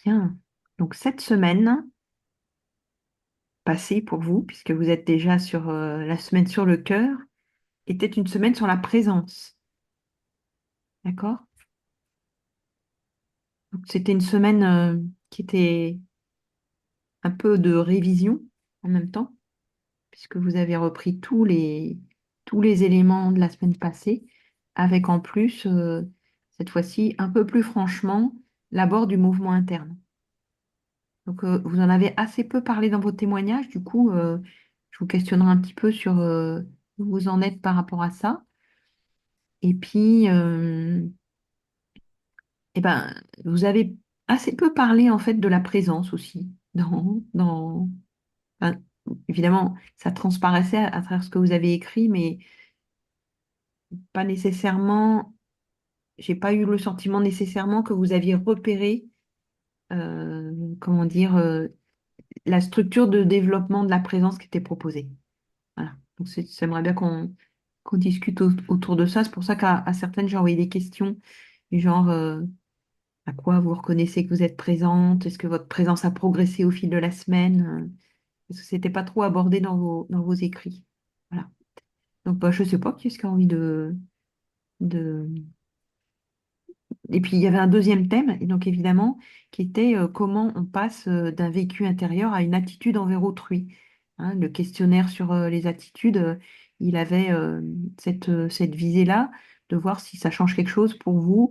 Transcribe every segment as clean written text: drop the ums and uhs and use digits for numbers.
Bien. Donc cette semaine passée pour vous, puisque vous êtes déjà sur la semaine sur le cœur, était une semaine sur la présence. D'accord? Donc c'était une semaine qui était un peu de révision en même temps, puisque vous avez repris tous les éléments de la semaine passée, avec en plus, cette fois-ci, un peu plus franchement, l'abord du mouvement interne. Donc, vous en avez assez peu parlé dans vos témoignages. Du coup, je vous questionnerai un petit peu sur où vous en êtes par rapport à ça. Et puis, eh ben, vous avez assez peu parlé en fait de la présence aussi. Enfin, évidemment, ça transparaissait à travers ce que vous avez écrit, mais pas nécessairement. J'ai pas eu le sentiment nécessairement que vous aviez repéré, comment dire, la structure de développement de la présence qui était proposée. Voilà. Donc, j'aimerais bien qu'on discute autour de ça. C'est pour ça qu'à certaines, j'ai envoyé des questions du genre à quoi vous reconnaissez que vous êtes présente? Est-ce que votre présence a progressé au fil de la semaine? Parce que c'était pas trop abordé dans vos écrits. Voilà. Donc, bah, je sais pas qui est-ce qui a envie de... Et puis, il y avait un deuxième thème, et donc évidemment, qui était comment on passe d'un vécu intérieur à une attitude envers autrui. Hein, le questionnaire sur les attitudes, il avait cette visée-là, de voir si ça change quelque chose pour vous,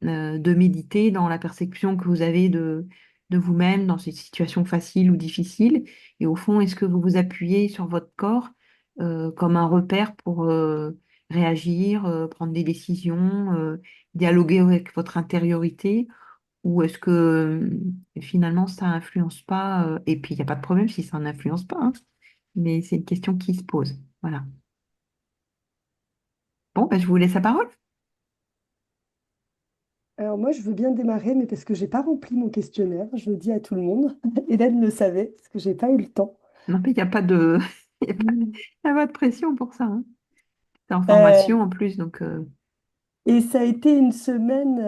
de méditer dans la perception que vous avez de vous-même dans ces situations faciles ou difficiles. Et au fond, est-ce que vous vous appuyez sur votre corps comme un repère pour réagir, prendre des décisions, dialoguer avec votre intériorité? Ou est-ce que finalement ça influence pas et puis il n'y a pas de problème si ça n'influence pas, hein, mais c'est une question qui se pose. Voilà. Bon, ben, je vous laisse la parole. Alors moi, je veux bien démarrer, mais parce que j'ai pas rempli mon questionnaire, je le dis à tout le monde. Hélène le savait, parce que j'ai pas eu le temps. Non, mais il n'y a pas de, il y a pas, Mm. il y a pas de pression pour ça, hein. C'est en Euh, formation en plus, donc et ça a été une semaine,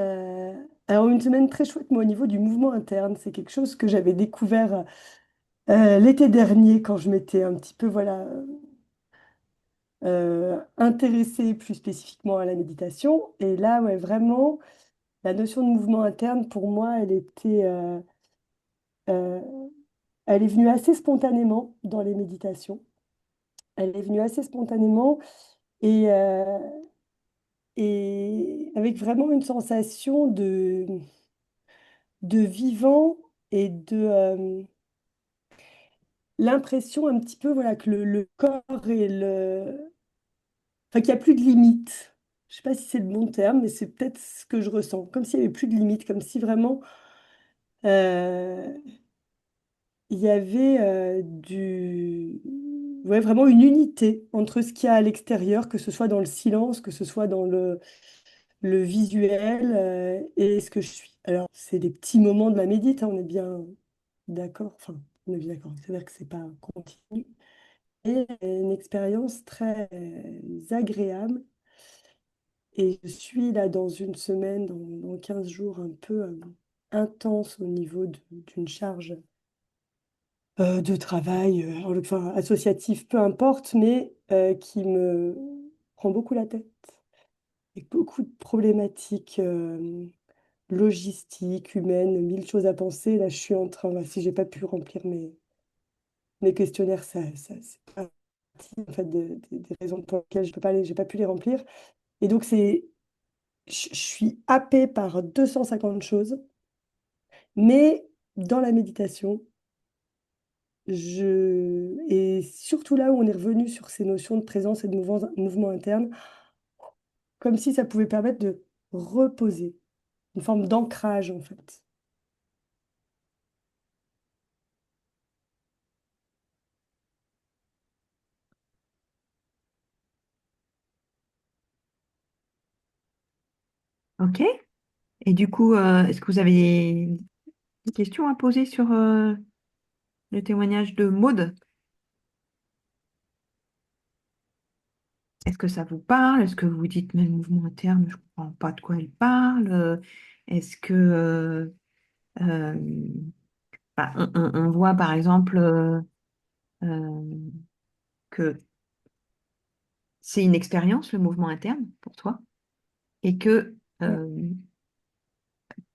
alors une semaine très chouette, moi, au niveau du mouvement interne. C'est quelque chose que j'avais découvert l'été dernier, quand je m'étais un petit peu, voilà, intéressée plus spécifiquement à la méditation. Et là, ouais, vraiment, la notion de mouvement interne, pour moi, euh, elle est venue assez spontanément dans les méditations. Elle est venue assez spontanément et, euh, et avec vraiment une sensation de vivant et de l'impression un petit peu, voilà, que le corps et enfin, qu'il n'y a plus de limite. Je ne sais pas si c'est le bon terme, mais c'est peut-être ce que je ressens. Comme s'il n'y avait plus de limite, comme si vraiment euh, il y avait ouais, vraiment une unité entre ce qu'il y a à l'extérieur, que ce soit dans le silence, que ce soit dans le visuel et ce que je suis. Alors, c'est des petits moments de la médite, hein, on est bien d'accord. Enfin, on est bien d'accord. C'est-à-dire que c'est pas continu. Et une expérience très agréable. Et je suis là dans une semaine, dans 15 jours, un peu intense au niveau d'une charge de travail, enfin, associatif, peu importe, mais qui me prend beaucoup la tête. Avec beaucoup de problématiques logistiques, humaines, mille choses à penser. Là, je suis en train, si j'ai pas pu remplir mes questionnaires, c'est partie en fait, des raisons pour lesquelles je peux pas j'ai pas pu les remplir. Et donc, je suis happée par 250 choses, mais dans la méditation, et surtout là où on est revenu sur ces notions de présence et de mouvement interne, comme si ça pouvait permettre de reposer, une forme d'ancrage en fait. ok. Et du coup, est-ce que vous avez des questions à poser sur le témoignage de Maud? Est-ce que ça vous parle? Est-ce que vous vous dites, mais le mouvement interne, je ne comprends pas de quoi elle parle? Est-ce que Euh, bah, on voit par exemple euh, que c'est une expérience, le mouvement interne, pour toi, et que Ouais,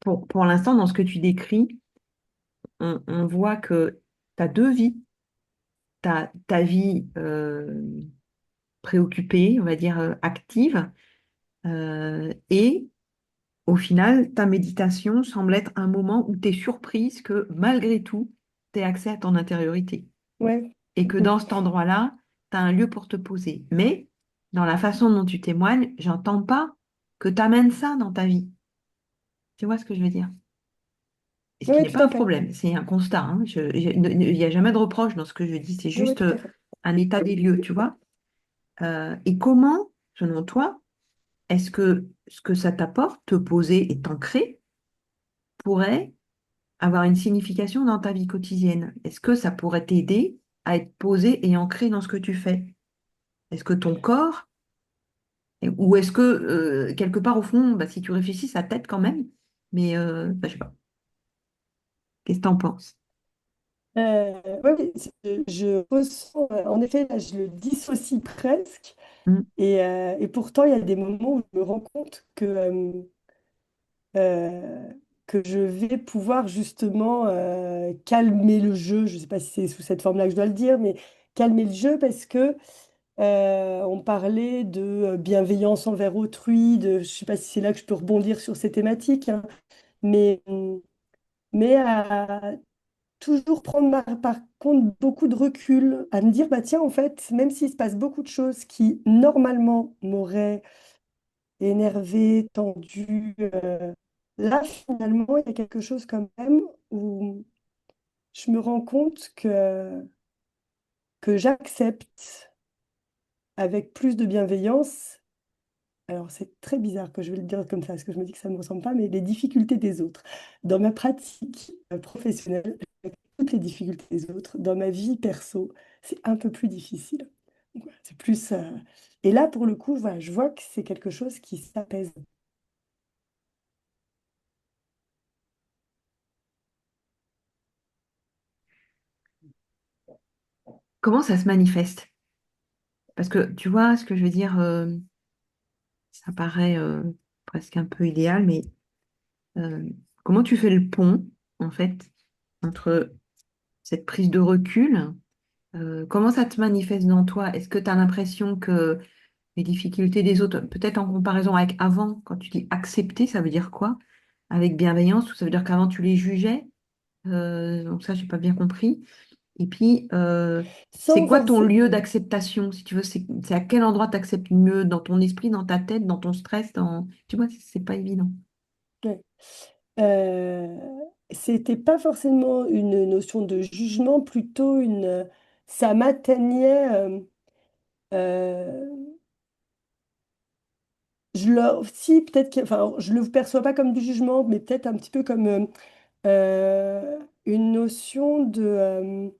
pour l'instant, dans ce que tu décris, on voit que tu as deux vies. Tu as ta vie préoccupée, on va dire active, et au final, ta méditation semble être un moment où tu es surprise que malgré tout, tu aies accès à ton intériorité. ouais. Et que dans cet endroit-là, tu as un lieu pour te poser. Mais dans la façon dont tu témoignes, j'entends pas que tu amènes ça dans ta vie. Tu vois ce que je veux dire? Et ce qui Ouais, n'est tout pas à un fait. problème, c'est un constat, hein. Il n'y a jamais de reproche dans ce que je dis, c'est Ouais, ouais, juste tout à fait. un état des lieux, tu vois. Et comment, selon toi, est-ce que ce que ça t'apporte, te poser et t'ancrer, pourrait avoir une signification dans ta vie quotidienne? Est-ce que ça pourrait t'aider à être posé et ancré dans ce que tu fais? Est-ce que ton corps, ou est-ce que quelque part au fond, bah, si tu réfléchis, ça t'aide quand même? Mais bah, je sais pas. Qu'est-ce que t'en penses? Ouais, ouais, je ressens, en effet, là, je le dissocie presque. Mm. Et pourtant, il y a des moments où je me rends compte euh, que je vais pouvoir justement calmer le jeu. Je ne sais pas si c'est sous cette forme-là que je dois le dire, mais calmer le jeu parce que on parlait de bienveillance envers autrui, je ne sais pas si c'est là que je peux rebondir sur ces thématiques, hein, mais, mais à toujours prendre par contre beaucoup de recul, à me dire, bah tiens, en fait, même s'il se passe beaucoup de choses qui normalement m'auraient énervé, tendu, là finalement, il y a quelque chose quand même où je me rends compte que j'accepte avec plus de bienveillance. Alors, c'est très bizarre que je vais le dire comme ça, parce que je me dis que ça ne me ressemble pas, mais les difficultés des autres. Dans ma pratique professionnelle, avec toutes les difficultés des autres, dans ma vie perso, c'est un peu plus difficile. Donc, voilà, c'est plus. Et là, pour le coup, voilà, je vois que c'est quelque chose qui s'apaise. Comment ça se manifeste? Parce que tu vois ce que je veux dire, ça paraît presque un peu idéal, mais euh, comment tu fais le pont, en fait, entre cette prise de recul, comment ça te manifeste dans toi? Est-ce que tu as l'impression que les difficultés des autres, peut-être en comparaison avec avant, quand tu dis accepter, ça veut dire quoi? Avec bienveillance, ou ça veut dire qu'avant tu les jugeais? Donc ça, j'ai pas bien compris. Et puis, c'est Sans quoi ton forcer. lieu d'acceptation, si tu veux? C'est à quel endroit tu acceptes mieux? Dans ton esprit, dans ta tête, dans ton stress, dans... Tu vois, c'est pas évident. Ouais. Euh, C'était pas forcément une notion de jugement, plutôt une. Ça m'atteignait. Euh, si, peut-être que, enfin, je le perçois pas comme du jugement, mais peut-être un petit peu comme une notion de,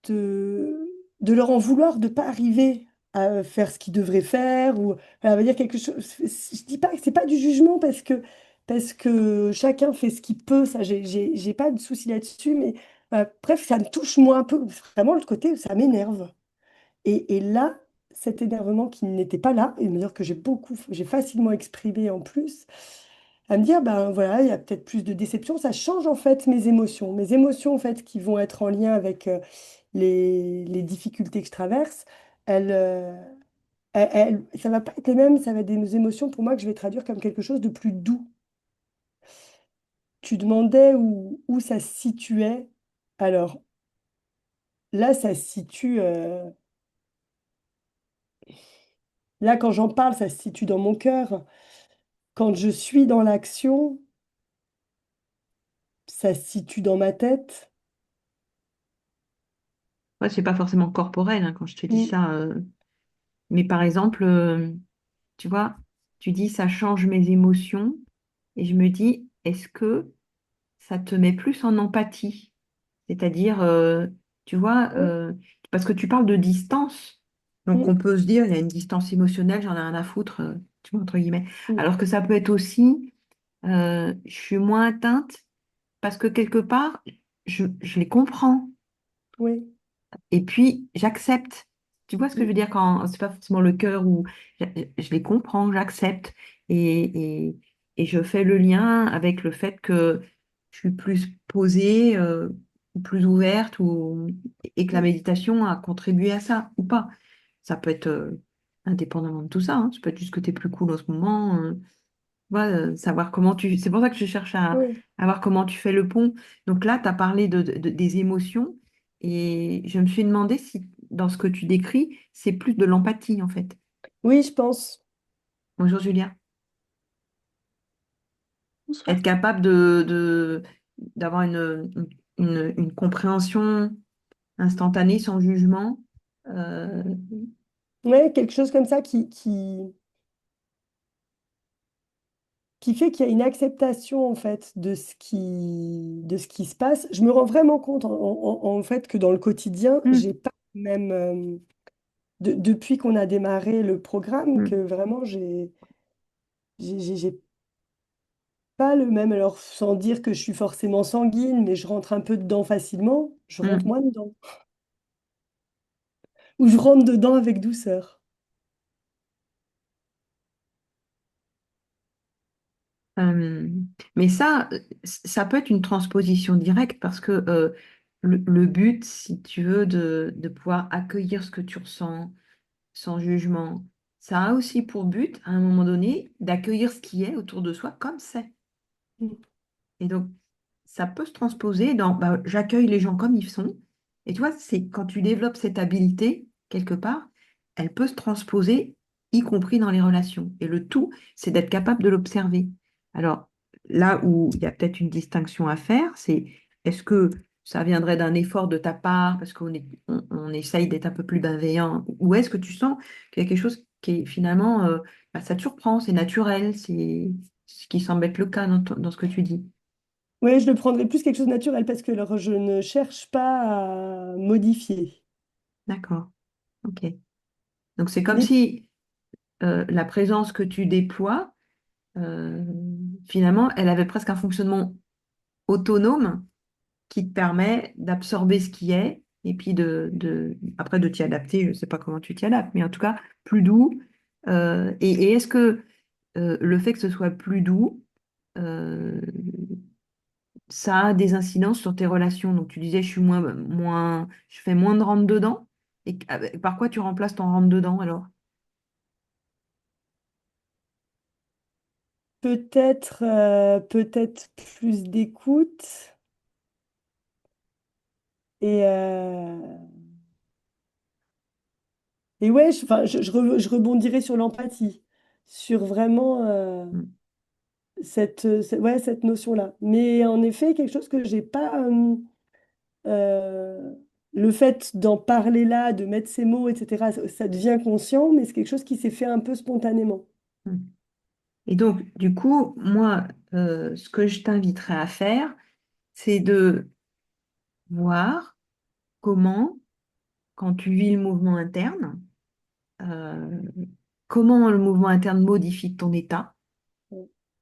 de leur en vouloir de pas arriver à faire ce qu'ils devraient faire, ou on va dire quelque chose. Je dis pas que c'est pas du jugement parce que chacun fait ce qu'il peut, ça, j'ai pas de souci là-dessus, mais bref, ça me touche moi un peu, vraiment le côté, ça m'énerve. Et là, cet énervement qui n'était pas là, et d'ailleurs que j'ai facilement exprimé en plus, à me dire, ben voilà, il y a peut-être plus de déception, ça change en fait mes émotions. Mes émotions en fait qui vont être en lien avec les difficultés que je traverse, elles, ça va pas être les mêmes, ça va être des émotions pour moi que je vais traduire comme quelque chose de plus doux. Tu demandais où ça se situait. Alors là, ça se situe, là quand j'en parle, ça se situe dans mon cœur. Quand je suis dans l'action, ça se situe dans ma tête. Ouais, c'est pas forcément corporel, hein, quand je te dis Mm, ça. Mais par exemple, tu vois, tu dis ça change mes émotions, et je me dis, est-ce que ça te met plus en empathie? C'est-à-dire, tu vois, ouais, parce que tu parles de distance, donc mm, on peut se dire, il y a une distance émotionnelle, j'en ai rien à foutre, tu vois, entre guillemets. mm, Alors que ça peut être aussi, je suis moins atteinte parce que quelque part, je les comprends. Oui. Et puis, j'accepte. Tu vois ce que je Mm. veux dire quand c'est pas forcément le cœur ou je, je les comprends, j'accepte et je fais le lien avec le fait que je suis plus posée, ou plus ouverte et que la Mm. méditation a contribué à ça ou pas. Ça peut être indépendamment de tout ça, hein. Ça peut être juste que tu es plus cool en ce moment. Voilà, savoir comment tu. C'est pour ça que je cherche Oui. à voir comment tu fais le pont. Donc là, tu as parlé des émotions et je me suis demandé si dans ce que tu décris, c'est plus de l'empathie en fait. Oui, je pense. Bonjour Julia. Bonsoir. Être capable d'avoir une compréhension instantanée, sans jugement. euh, Ouais, quelque chose comme ça qui fait qu'il y a une acceptation en fait de ce qui se passe. Je me rends vraiment compte en fait que dans le quotidien, hum, j'ai pas même depuis qu'on a démarré le programme que hum, vraiment j'ai pas le même, alors sans dire que je suis forcément sanguine, mais je rentre un peu dedans facilement, je rentre hum. moins dedans. Ou je rentre dedans avec douceur. Euh, mais ça peut être une transposition directe parce que le but, si tu veux, de pouvoir accueillir ce que tu ressens sans jugement, ça a aussi pour but, à un moment donné, d'accueillir ce qui est autour de soi comme c'est. Mm. Et donc, ça peut se transposer dans bah, j'accueille les gens comme ils sont. Et tu vois, c'est quand tu développes cette habilité, quelque part, elle peut se transposer, y compris dans les relations. Et le tout, c'est d'être capable de l'observer. Alors, là où il y a peut-être une distinction à faire, c'est est-ce que ça viendrait d'un effort de ta part, parce on essaye d'être un peu plus bienveillant, ou est-ce que tu sens qu'il y a quelque chose qui est finalement, bah, ça te surprend, c'est naturel, c'est ce qui semble être le cas dans ce que tu dis. Oui, je le prendrais plus quelque chose de naturel parce que alors, je ne cherche pas à modifier. D'accord. Ok. Donc c'est comme Les si la présence que tu déploies, euh, finalement, elle avait presque un fonctionnement autonome qui te permet d'absorber ce qui est et puis après de t'y adapter. Je ne sais pas comment tu t'y adaptes, mais en tout cas, plus doux. Et est-ce que le fait que ce soit plus doux, euh, ça a des incidences sur tes relations? Donc tu disais, je fais moins de rentre dedans. Et par quoi tu remplaces ton rentre dedans alors? peut-être plus d'écoute et, et ouais, enfin, je rebondirai sur l'empathie, sur vraiment Mm, ouais, cette notion-là. Mais en effet, quelque chose que j'ai pas. Euh, le fait d'en parler là, de mettre ces mots, etc., ça devient conscient, mais c'est quelque chose qui s'est fait un peu spontanément. mm. Et donc, du coup, moi, ce que je t'inviterais à faire, c'est de voir comment, quand tu vis le mouvement interne, euh, comment le mouvement interne modifie ton état,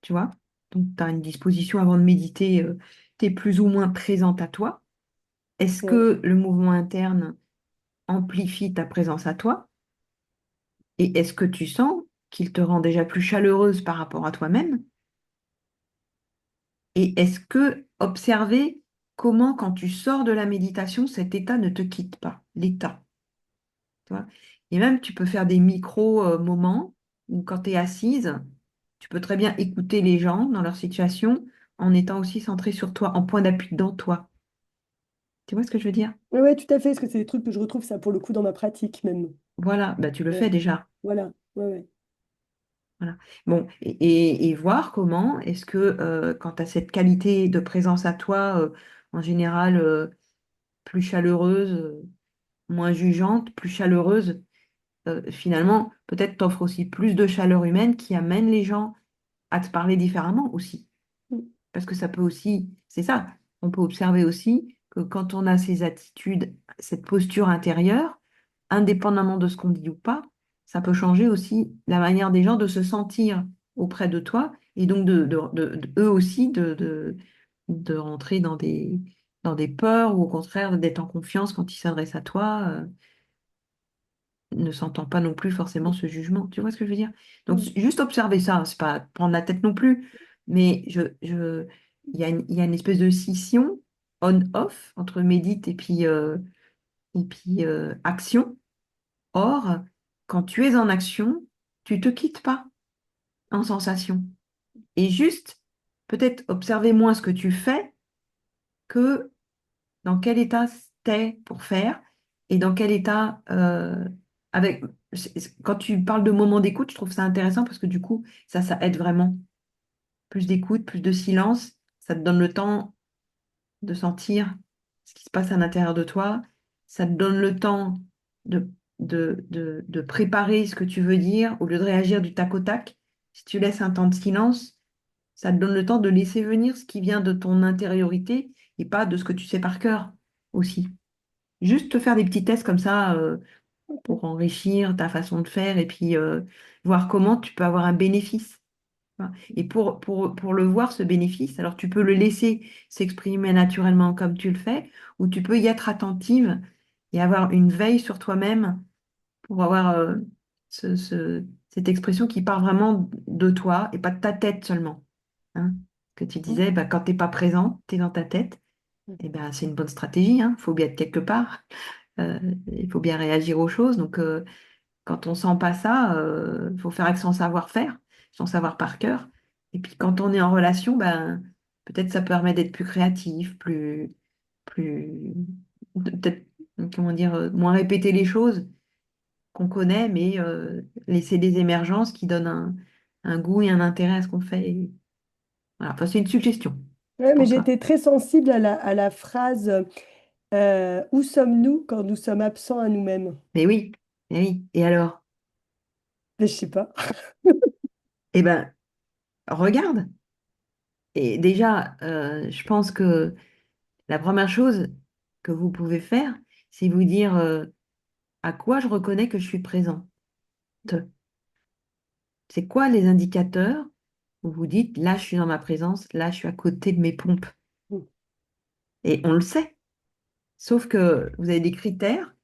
tu vois? Donc, tu as une disposition avant de méditer, tu es plus ou moins présente à toi. Est-ce Ouais. que le mouvement interne amplifie ta présence à toi? Et est-ce que tu sens qu'il te rend déjà plus chaleureuse par rapport à toi-même? Et est-ce que observer comment, quand tu sors de la méditation, cet état ne te quitte pas, l'état, tu vois? Et même, tu peux faire des micro-moments où, quand tu es assise, tu peux très bien écouter les gens dans leur situation en étant aussi centré sur toi, en point d'appui dans toi. Tu vois ce que je veux dire? Ouais, ouais, tout à fait, parce que c'est des trucs que je retrouve ça pour le coup dans ma pratique même. Voilà, bah, tu le Ouais. fais déjà. Voilà, ouais, ouais. Voilà. Bon, et voir comment est-ce que quand tu as cette qualité de présence à toi, en général, plus chaleureuse, moins jugeante, plus chaleureuse, finalement, peut-être t'offre aussi plus de chaleur humaine qui amène les gens à te parler différemment aussi. Mm. Parce que ça peut aussi, c'est ça, on peut observer aussi que quand on a ces attitudes, cette posture intérieure, indépendamment de ce qu'on dit ou pas, ça peut changer aussi la manière des gens de se sentir auprès de toi et donc eux aussi de rentrer dans des peurs ou au contraire d'être en confiance quand il s'adresse à toi, ne sentant pas non plus forcément ce jugement. Tu vois ce que je veux dire? Donc, Mm. juste observer ça, c'est pas prendre la tête non plus, mais il y a une espèce de scission on-off entre médite et puis action. Or, quand tu es en action, tu te quittes pas en sensation. Et juste, peut-être observer moins ce que tu fais que dans quel état t'es pour faire et dans quel état avec quand tu parles de moments d'écoute, je trouve ça intéressant parce que du coup, ça aide vraiment. Plus d'écoute, plus de silence, ça te donne le temps de sentir ce qui se passe à l'intérieur de toi, ça te donne le temps de, de préparer ce que tu veux dire au lieu de réagir du tac au tac. Si tu laisses un temps de silence, ça te donne le temps de laisser venir ce qui vient de ton intériorité et pas de ce que tu sais par cœur aussi. Juste te faire des petits tests comme ça Ok. pour enrichir ta façon de faire et puis voir comment tu peux avoir un bénéfice. Voilà. Et pour le voir, ce bénéfice, alors tu peux le laisser s'exprimer naturellement comme tu le fais, ou tu peux y être attentive et avoir une veille sur toi-même pour avoir cette expression qui part vraiment de toi et pas de ta tête seulement. Hein. Que tu Mm. disais, bah, quand tu n'es pas présent, tu es dans ta tête, et ben, c'est une bonne stratégie, hein. Il faut bien être quelque part. Euh, il faut bien réagir aux choses. Donc, quand on sent pas ça, il faut faire avec son savoir-faire, son savoir par cœur. Et puis, quand on est en relation, ben, peut-être ça permet d'être plus créatif, plus, peut-être, comment dire, moins répéter les choses qu'on connaît, mais laisser des émergences qui donnent un goût et un intérêt à ce qu'on fait. Et voilà. Enfin, c'est une suggestion Ouais, mais pour toi. j'étais très sensible à la phrase où sommes-nous quand nous sommes absents à nous-mêmes? Mais oui, mais oui. Et alors? Je sais pas. Eh ben, regarde. Et déjà, je pense que la première chose que vous pouvez faire, c'est vous dire à quoi je reconnais que je suis présente. C'est quoi les indicateurs où vous dites là, je suis dans ma présence, là, je suis à côté de mes pompes. Mm. Et on le sait. Sauf que vous avez des critères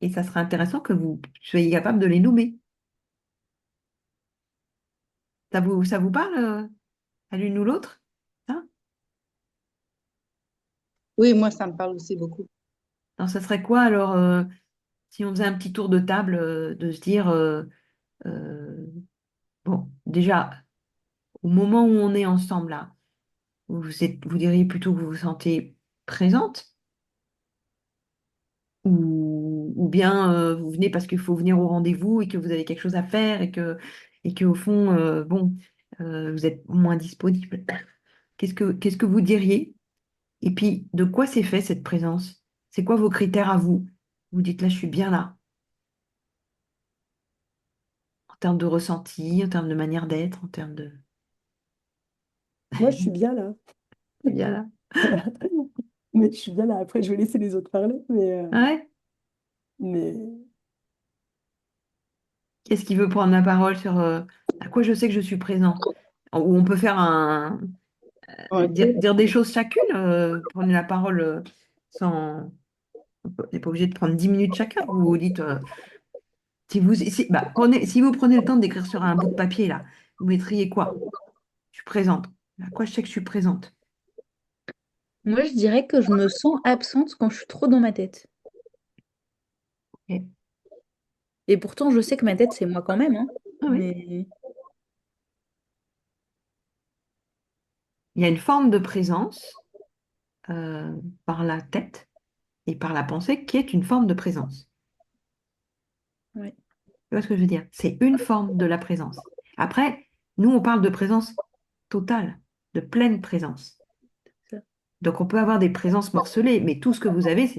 et ça serait intéressant que vous soyez capable de les nommer. Ça vous parle à l'une ou l'autre? Ça. Oui, moi, ça me parle aussi beaucoup. Alors, ça serait quoi alors si on faisait un petit tour de table de se dire euh, bon, déjà, au moment où on est ensemble là, vous diriez plutôt que vous vous sentez présente ou bien vous venez parce qu'il faut venir au rendez-vous et que vous avez quelque chose à faire et que au fond, bon, vous êtes moins disponible. Qu'est-ce que vous diriez? Et puis, de quoi c'est fait cette présence? C'est quoi vos critères à vous? Vous dites là, je suis bien là, en termes de ressenti, en termes de manière d'être, en termes de... Moi, je suis bien là. Je suis bien là. Mais je suis bien là. Après, je vais laisser les autres parler. Ouais. Mais Qu'est-ce qui veut prendre la parole sur à quoi je sais que je suis présent? Ou on peut faire Ouais. dire des choses chacune, prenez la parole sans. On n'est pas obligé de prendre 10 minutes chacun. Vous dites, si vous prenez le temps d'écrire sur un bout de papier, là, vous mettriez quoi? Je suis présente. À quoi je sais que je suis présente? Moi, je dirais que je me sens absente quand je suis trop dans ma tête. Ok. Et pourtant, je sais que ma tête, c'est moi quand même, hein. Ah oui. Mais Il y a une forme de présence par la tête et par la pensée qui est une forme de présence. ouais, Tu vois ce que je veux dire? C'est une forme de la présence. Après, nous, on parle de présence totale, de pleine présence. ça. Donc, on peut avoir des présences morcelées, mais tout ce que vous avez,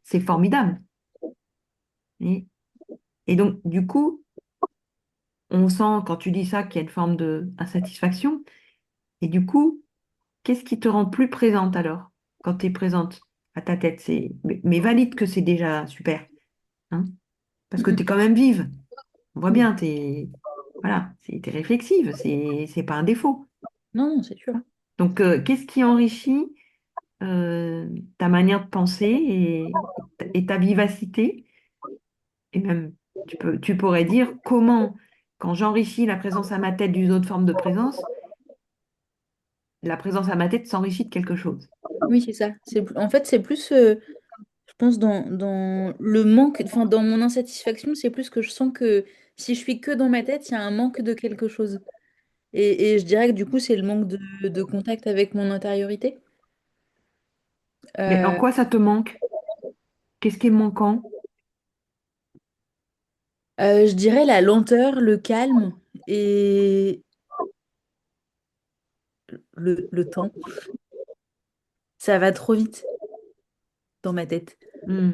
c'est formidable. Et, et donc, du coup, on sent, quand tu dis ça, qu'il y a une forme de insatisfaction. Et du coup, qu'est-ce qui te rend plus présente alors, quand tu es présente à ta tête? Mais valide que c'est déjà super, hein, parce que tu es Mhm. quand même vive. On voit mm, bien, voilà, t'es réflexive, c'est pas un défaut. Non, non, c'est sûr. Donc, qu'est-ce qui enrichit ta manière de penser et ta vivacité? Et même, tu pourrais dire comment, quand j'enrichis la présence à ma tête d'une autre forme de présence, la présence à ma tête s'enrichit de quelque chose. Oui, c'est ça. En fait, c'est plus, je pense, dans le manque, enfin, dans mon insatisfaction, c'est plus que je sens que si je suis que dans ma tête, il y a un manque de quelque chose. Et je dirais que du coup, c'est le manque de contact avec mon intériorité. Mais en Euh, quoi ça te manque? Qu'est-ce qui est manquant? je dirais la lenteur, le calme et le temps. Ça va trop vite dans ma tête. Hmm.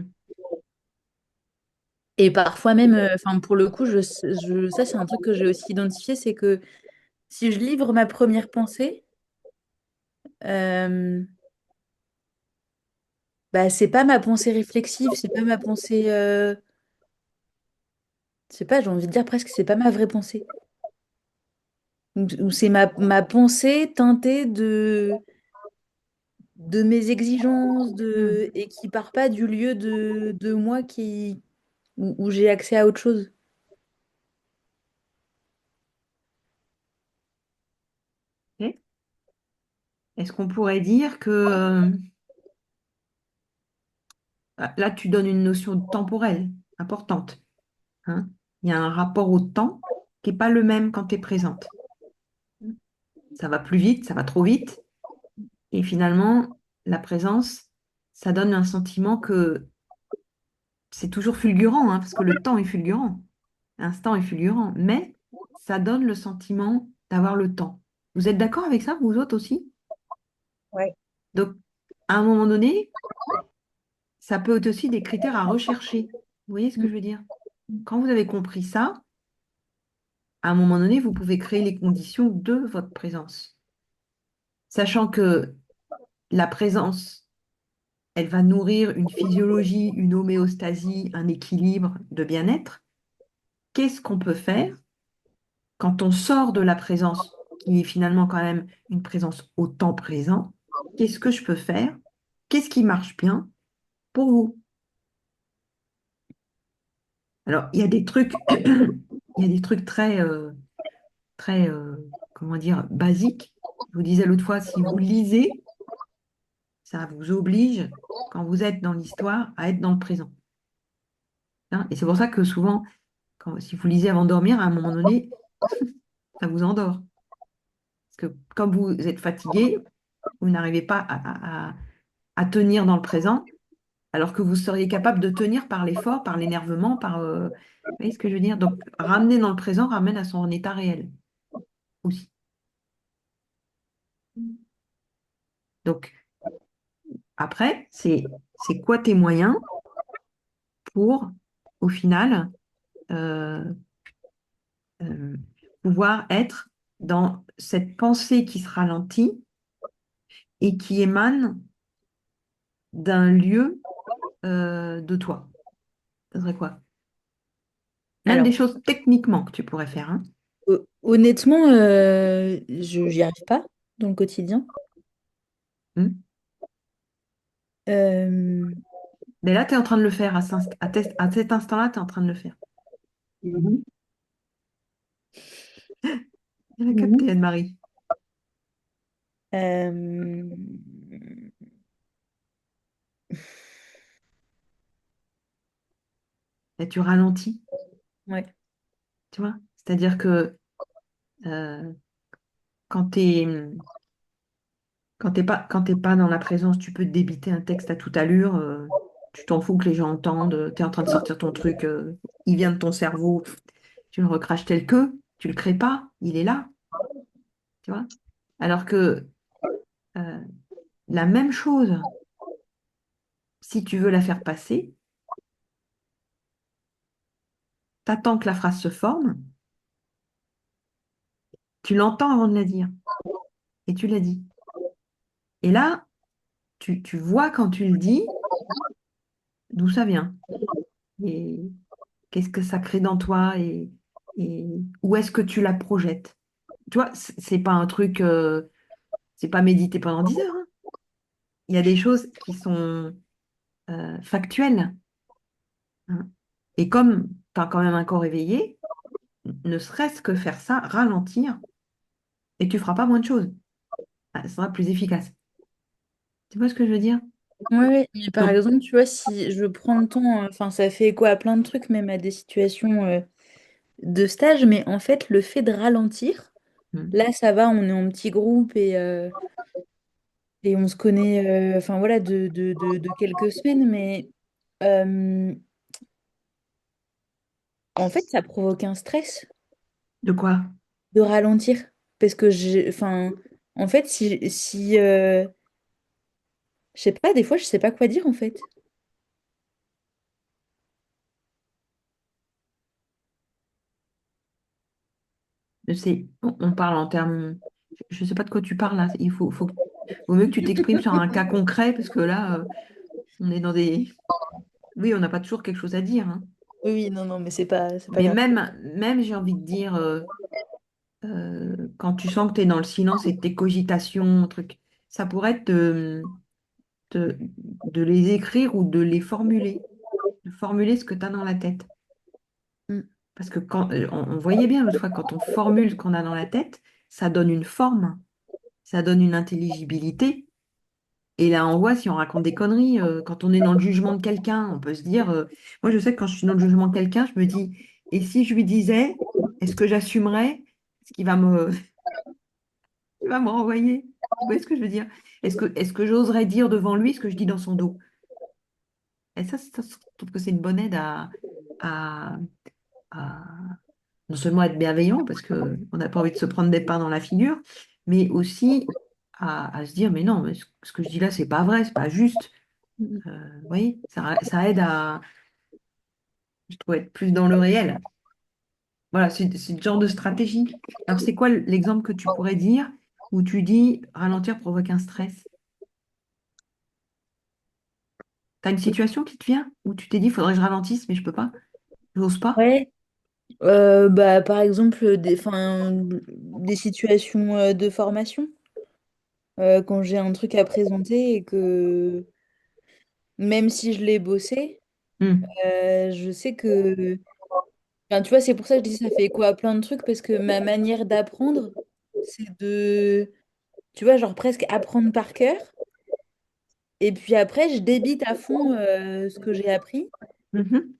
Et parfois même, enfin, pour le coup, ça, c'est un truc que j'ai aussi identifié, c'est que si je livre ma première pensée, euh, bah, c'est pas ma pensée réflexive, c'est pas ma pensée, je sais pas, j'ai envie de dire presque, c'est pas ma vraie pensée. Ou c'est ma pensée teintée de mes exigences, Hmm. et qui part pas du lieu de moi où j'ai accès à autre chose. Ok. Est-ce qu'on pourrait dire que là, tu donnes une notion temporelle importante, hein? Il y a un rapport au temps qui n'est pas le même quand tu es présente. Ça va plus vite, ça va trop vite. Et finalement, la présence, ça donne un sentiment que c'est toujours fulgurant, hein, parce que le temps est fulgurant. L'instant est fulgurant, mais ça donne le sentiment d'avoir le temps. Vous êtes d'accord avec ça, vous autres aussi? Ouais. Donc, à un moment donné, ça peut être aussi des critères à rechercher. Vous voyez ce que je veux dire? Quand vous avez compris ça, à un moment donné, vous pouvez créer les conditions de votre présence. Sachant que la présence, elle va nourrir une physiologie, une homéostasie, un équilibre de bien-être. Qu'est-ce qu'on peut faire quand on sort de la présence, qui est finalement quand même une présence au temps présent? Qu'est-ce que je peux faire? Qu'est-ce qui marche bien pour vous? Alors, il y a des trucs, il y a des trucs très, comment dire, basiques. Je vous disais l'autre fois, si vous lisez, ça vous oblige, quand vous êtes dans l'histoire, à être dans le présent, hein. Et c'est pour ça que souvent, si vous lisez avant de dormir, à un moment donné, ça vous endort. Parce que comme vous êtes fatigué, vous n'arrivez pas à tenir dans le présent, alors que vous seriez capable de tenir par l'effort, par l'énervement, vous voyez ce que je veux dire? Donc, ramener dans le présent ramène à son état réel aussi. Donc, après, c'est quoi tes moyens pour, au final, euh, euh, pouvoir être dans cette pensée qui se ralentit et qui émane d'un lieu de toi. Ça serait quoi? Même des Alors, choses techniquement que tu pourrais faire, hein. honnêtement, j'y arrive pas dans le quotidien. Hmm. Euh, Mais là, tu es en train de le faire. À cet instant-là, tu es en train de le faire. Mhm. Elle a Mhm. capté, Anne-Marie. euh, Là, tu ralentis, ouais. tu vois. C'est-à-dire que euh, quand tu es, quand t'es pas dans la présence, tu peux te débiter un texte à toute allure. Tu t'en fous que les gens entendent. Tu es en train de sortir ton truc. Il vient de ton cerveau. Tu le recraches tel que. Tu le crées pas. Il est là, tu vois. Alors que euh, la même chose, si tu veux la faire passer, t'attends que la phrase se forme. Tu l'entends avant de la dire. Et tu l'as dit. Et là, tu vois quand tu le dis d'où ça vient. Et qu'est-ce que ça crée dans toi et où est-ce que tu la projettes. Tu vois, c'est pas un truc. C'est pas méditer pendant 10 heures, hein. Il y a des choses qui sont factuelles, hein. Et comme tu as quand même un corps éveillé, ne serait-ce que faire ça, ralentir, et tu feras pas moins de choses. Ah, ça sera plus efficace. Tu vois ce que je veux dire? Ouais, ouais. Mais par Donc, exemple, tu vois, si je prends le temps, enfin, ça fait écho à plein de trucs, même à des situations de stage, mais en fait, le fait de ralentir, hmm, là, ça va, on est en petit groupe et on se connaît, enfin voilà, de quelques semaines, mais euh, en fait, ça provoque un stress de quoi? de ralentir. Parce que enfin, en fait, je sais pas, des fois, je sais pas quoi dire, en fait. On parle en termes. Je ne sais pas de quoi tu parles là. Vaut mieux que tu t'exprimes sur un cas concret, parce que là, on est dans des. Oui, on n'a pas toujours quelque chose à dire, hein. Oui, oui, non, non, mais c'est pas Mais grave. même j'ai envie de dire, quand tu sens que tu es dans le silence et tes cogitations, truc, ça pourrait être de les écrire ou de les formuler, de formuler ce que tu as dans la tête. Mm. Parce que on voyait bien l'autre fois, quand on formule ce qu'on a dans la tête, ça donne une forme, ça donne une intelligibilité. Et là, on voit si on raconte des conneries, quand on est dans le jugement de quelqu'un, on peut se dire, moi je sais que quand je suis dans le jugement de quelqu'un, je me dis, et si je lui disais, est-ce que j'assumerais ce qu'il va il va me renvoyer? Vous voyez ce que je veux dire? Est-ce que j'oserais dire devant lui ce que je dis dans son dos? Et ça, je trouve que c'est une bonne aide à, à non seulement être bienveillant, parce qu'on n'a pas envie de se prendre des pains dans la figure, mais aussi à se dire, mais non, mais ce que je dis là, c'est pas vrai, c'est pas juste. Mm. Vous voyez, ça aide à, je trouve, être plus dans le réel. Voilà, c'est le genre de stratégie. Alors, c'est quoi l'exemple que tu pourrais dire où tu dis ralentir provoque un stress? Tu as une situation qui te vient où tu t'es dit, il faudrait que je ralentisse, mais je peux pas, j'ose pas. Ouais. Bah, par exemple, des situations de formation, quand j'ai un truc à présenter et que même si je l'ai bossé, Hmm. je sais que... Enfin, tu vois, c'est pour ça que je dis ça fait écho à plein de trucs, parce que ma manière d'apprendre, c'est de, tu vois, genre presque apprendre par cœur. Et puis après, je débite à fond ce que j'ai appris. Mhm.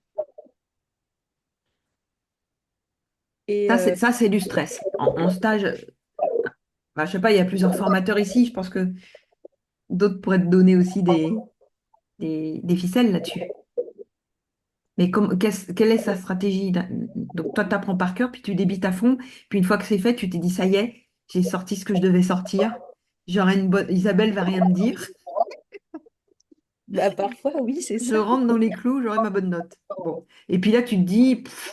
Et Ça, c'est du stress. En stage, bah, je sais pas, il y a plusieurs formateurs ici. Je pense que d'autres pourraient te donner aussi des ficelles là-dessus. Mais quelle est sa stratégie? Donc, toi, tu apprends par cœur, puis tu débites à fond. Puis, une fois que c'est fait, tu t'es dit, ça y est, j'ai sorti ce que je devais sortir. J'aurai une bonne. Isabelle va rien me dire. bah, parfois, oui, c'est Je ça. rentre dans les clous, j'aurai ma bonne note. Bon. Et puis là, tu te dis, pff,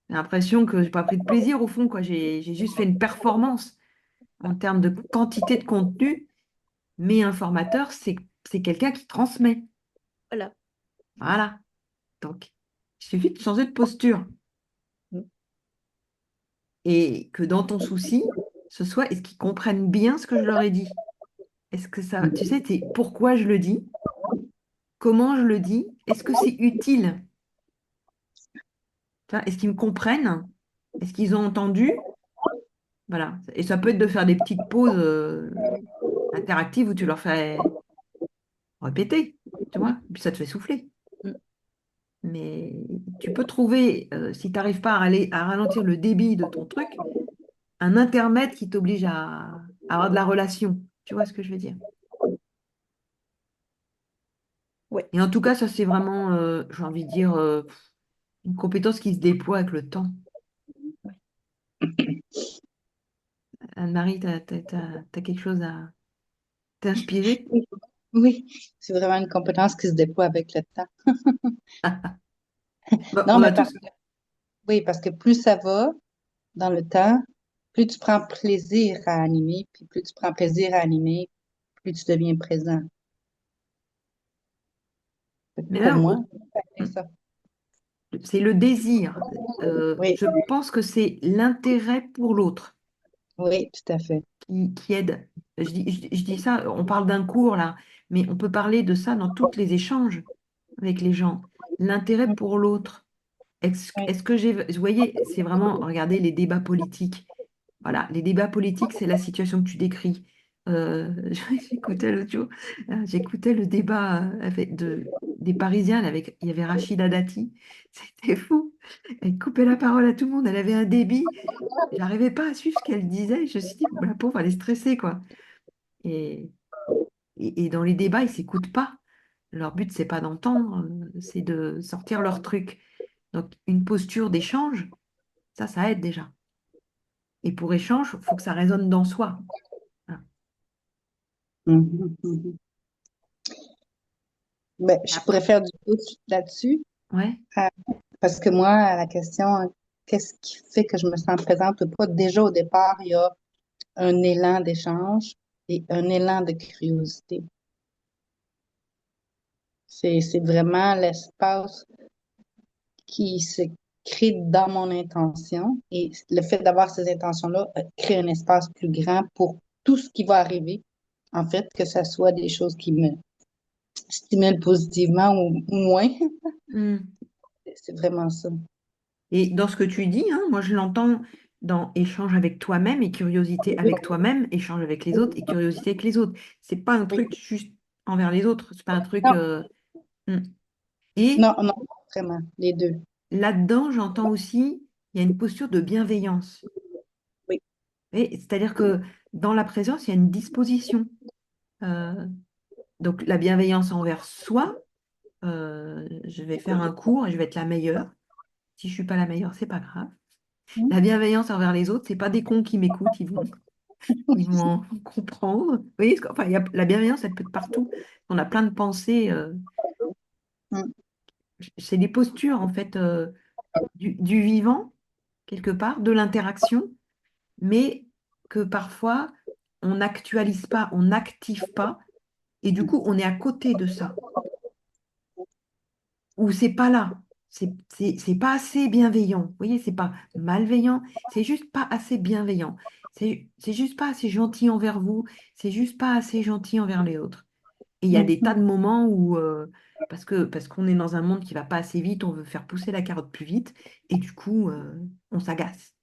j'ai l'impression que j'ai pas pris de plaisir au fond, quoi. J'ai juste fait une performance en termes de quantité de contenu, mais un formateur, c'est quelqu'un qui transmet. Voilà. Voilà. Donc, il suffit de changer de posture. Et que dans ton souci, ce soit, est-ce qu'ils comprennent bien ce que je leur ai dit? Est-ce que ça, tu sais, c'est pourquoi je le dis, comment je le dis, est-ce que c'est utile? Tu vois, est-ce qu'ils me comprennent? Est-ce qu'ils ont entendu? Voilà. Et ça peut être de faire des petites pauses interactives où tu leur fais répéter, tu vois, et puis ça te fait souffler. Mm. Mais tu peux trouver, si tu n'arrives pas à ralentir le débit de ton truc, un intermède qui t'oblige à avoir de la relation. Tu vois ce que je veux dire? Ouais. Et en tout cas, ça, c'est vraiment, j'ai envie de dire, une compétence qui se déploie avec le temps. Anne-Marie, t'as quelque chose à t'inspirer? Oui, oui, c'est vraiment une compétence qui se déploie avec le temps. Bah, Non, on a mais tous. oui, parce que plus ça va dans le temps, plus tu prends plaisir à animer, puis plus tu prends plaisir à animer, plus tu deviens présent. Mais Pour même, moi, c'est ça. c'est le désir. Oui, Je pense que c'est l'intérêt pour l'autre. Oui, tout à fait. qui aide. Je dis ça, on parle d'un cours là, mais on peut parler de ça dans tous les échanges avec les gens. L'intérêt Mm. pour l'autre. Oui. Est-ce que j'ai... Vous voyez, c'est vraiment, regardez les débats politiques. Voilà, les débats politiques, c'est la situation que tu décris. J'écoutais l'autre jour, j'écoutais le débat des Parisiens, il y avait Rachida Dati, c'était fou. Elle coupait la parole à tout le monde, elle avait un débit, j'arrivais pas à suivre ce qu'elle disait, je me suis dit, bon, la pauvre, elle est stressée, quoi. Et, et dans les débats, ils s'écoutent pas. Leur but, c'est pas d'entendre, c'est de sortir leur truc. Donc, une posture d'échange, ça aide déjà. Et pour échange, il faut que ça résonne dans soi. Voilà. Mhm, mhm. Ben, je pourrais Après, faire du pouce là-dessus, ouais. euh, parce que moi, à la question, qu'est-ce qui fait que je me sens présente ou pas, déjà au départ, il y a un élan d'échange et un élan de curiosité. C'est vraiment l'espace qui se crée dans mon intention et le fait d'avoir ces intentions-là crée un espace plus grand pour tout ce qui va arriver. En fait, que ce soit des choses qui me stimulent positivement ou moins. Hmm. C'est vraiment ça. Et dans ce que tu dis, hein, moi je l'entends dans échange avec toi-même et curiosité Oui, avec toi-même, échange avec les autres et curiosité avec les autres. C'est pas un oui. truc juste envers les autres, c'est pas un truc. Non, Hmm. Et non, non, vraiment, les deux. là-dedans, j'entends aussi, il y a une posture de bienveillance. Oui. C'est-à-dire que dans la présence, il y a une disposition. Euh, donc la bienveillance envers soi, je vais faire un cours et je vais être la meilleure. Si je suis pas la meilleure, c'est pas grave. La bienveillance envers les autres, c'est pas des cons qui m'écoutent, ils vont comprendre. Vous voyez, enfin, la bienveillance, elle peut être partout. On a plein de pensées. Mm. C'est des postures, en fait, du vivant, quelque part, de l'interaction, mais que parfois, on n'actualise pas, on n'active pas, et du coup, on est à côté de ça. Ou c'est pas là. C'est pas assez bienveillant. Vous voyez, c'est pas malveillant, c'est juste pas assez bienveillant. C'est juste pas assez gentil envers vous, c'est juste pas assez gentil envers les autres. Et il y a des tas Mm. de moments où, parce qu'on est dans un monde qui va pas assez vite, on veut faire pousser la carotte plus vite, et du coup, on s'agace.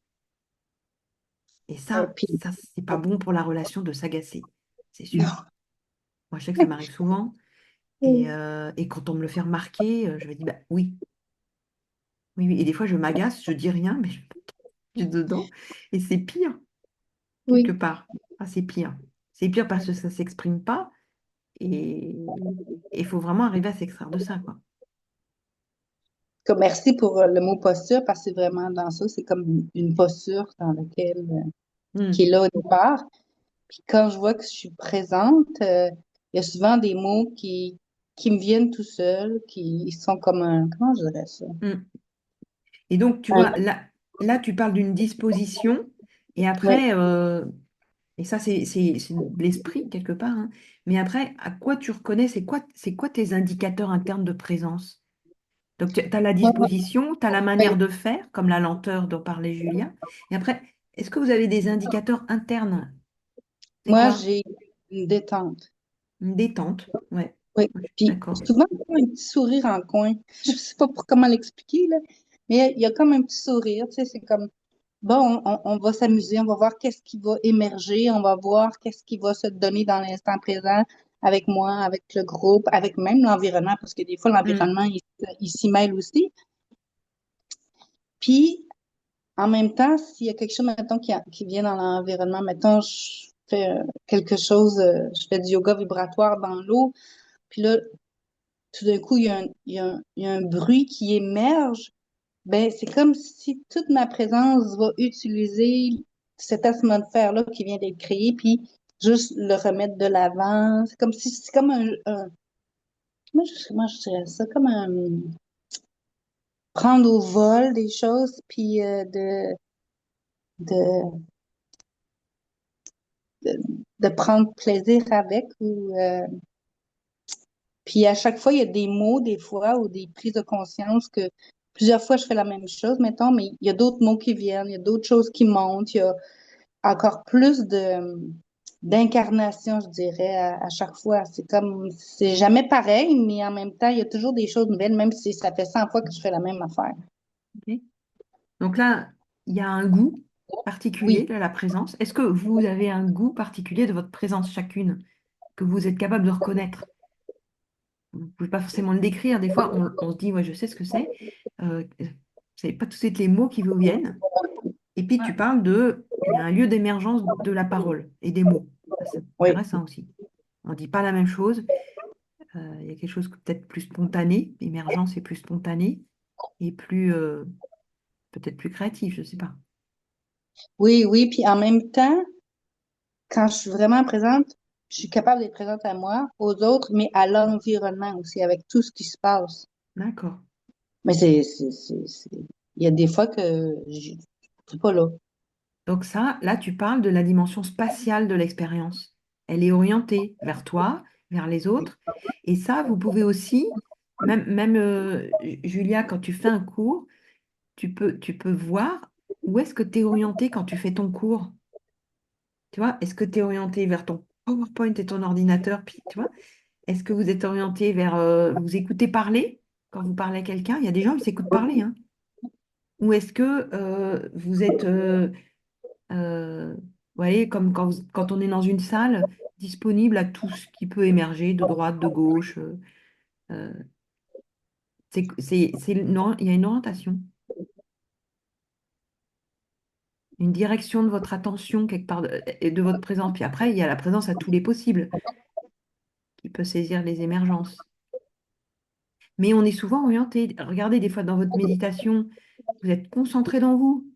Et Puis, ça, c'est pas bon pour la relation de s'agacer, c'est sûr. non. Moi, je sais que ça m'arrive souvent, et quand on me le fait remarquer, je me dis, bah oui. Oui, oui. Et des fois, je m'agace, je dis rien, mais je suis dedans. Et c'est pire, quelque Oui. part. Ah, c'est pire. C'est pire parce que ça ne s'exprime pas. Et il faut vraiment arriver à s'extraire de ça, quoi. Merci pour le mot posture, parce que c'est vraiment dans ça. C'est comme une posture dans laquelle, qui est Hmm. là au départ. Puis quand je vois que je suis présente, il y a souvent des mots qui me viennent tout seuls, qui sont comme un, comment je dirais ça? Hmm. Et donc, tu vois, là, tu parles d'une disposition. Et Oui. après, et ça, c'est de l'esprit, quelque part, hein. Mais après, à quoi tu reconnais, c'est quoi tes indicateurs internes de présence? Donc, tu as la disposition, tu as la Oui. manière de faire, comme la lenteur dont parlait Julia. Et après, est-ce que vous avez des indicateurs internes? C'est Moi, quoi? j'ai une détente. Une détente. Ouais, Oui. moi, je suis Puis d'accord. souvent, un petit sourire en coin. Je sais pas comment l'expliquer, là, mais il y a comme un petit sourire, tu sais, c'est comme, bon, on va s'amuser, on va voir qu'est-ce qui va émerger, on va voir qu'est-ce qui va se donner dans l'instant présent avec moi, avec le groupe, avec même l'environnement, parce que des fois, Hmm, l'environnement, il s'y mêle aussi. Puis, en même temps, s'il y a quelque chose, mettons, qui vient dans l'environnement, mettons, je fais quelque chose, je fais du yoga vibratoire dans l'eau, puis là, tout d'un coup, il y a un bruit qui émerge, ben, c'est comme si toute ma présence va utiliser cette atmosphère-là qui vient d'être créée, puis juste le remettre de l'avant. C'est comme si, c'est comme comment je dirais ça, comme un, prendre au vol des choses, puis de, de, de prendre plaisir avec, ou, puis à chaque fois, il y a des mots, des fois, ou des prises de conscience que plusieurs fois, je fais la même chose, mettons, mais il y a d'autres mots qui viennent, il y a d'autres choses qui montent, encore plus de d'incarnation, je dirais, à chaque fois. C'est comme, c'est jamais pareil, mais en même temps, il y a toujours des choses nouvelles, même si ça fait 100 fois que je fais la même affaire. Ok. Donc là, il y a un goût particulier Oui. de la présence. Est-ce que vous avez un goût particulier de votre présence chacune, que vous êtes capable de reconnaître? Vous ne pouvez pas forcément le décrire. Des fois, on se dit, ouais, je sais ce que c'est. Vous savez pas tout de suite les mots qui vous viennent. Et puis, tu parles il y a un lieu d'émergence de la parole et des mots. Ça, c'est Oui. intéressant aussi. On ne dit pas la même chose. Il y a quelque chose peut-être plus spontané. L'émergence est plus spontanée et peut-être plus créatif, je ne sais pas. Oui, oui. Puis en même temps, quand je suis vraiment présente, je suis capable d'être présente à moi, aux autres, mais à l'environnement aussi, avec tout ce qui se passe. D'accord. Mais il y a des fois que je suis pas là. Donc ça, là, tu parles de la dimension spatiale de l'expérience. Elle est orientée vers toi, vers les autres. Et ça, vous pouvez aussi, Julia, quand tu fais un cours, tu peux voir où est-ce que tu es orienté quand tu fais ton cours. Tu vois, est-ce que tu es orienté vers ton PowerPoint et ton ordinateur, puis, tu vois, est-ce que vous êtes orienté vers, vous écoutez parler quand vous parlez à quelqu'un? Il y a des gens qui s'écoutent parler, hein. Ou est-ce que vous êtes vous voyez, comme quand on est dans une salle, disponible à tout ce qui peut émerger de droite, de gauche. Euh, il y a une orientation, une direction de votre attention quelque part et de votre présence. Puis après, il y a la présence à tous les possibles qui peut saisir les émergences. Mais on est souvent orienté. Regardez, des fois dans votre méditation, vous êtes concentré dans vous.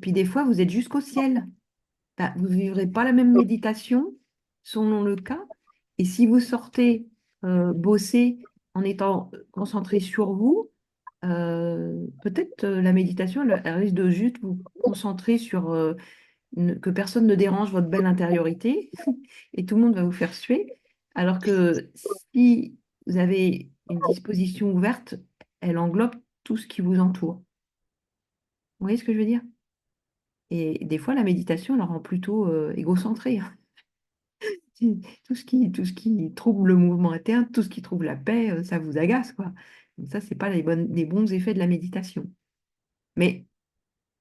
Puis des fois, vous êtes jusqu'au ciel. Bah, vous ne vivrez pas la même méditation selon le cas. Et si vous sortez bosser en étant concentré sur vous, peut-être la méditation, elle risque de juste vous concentrer sur que personne ne dérange votre belle intériorité et tout le monde va vous faire suer. Alors que si vous avez une disposition ouverte, elle englobe tout ce qui vous entoure. Vous voyez ce que je veux dire? Et des fois, la méditation elle la rend plutôt égocentrée, hein. Tout ce qui trouble le mouvement interne, tout ce qui trouble la paix, ça vous agace, quoi. Donc ça, c'est pas les bons effets de la méditation. Mais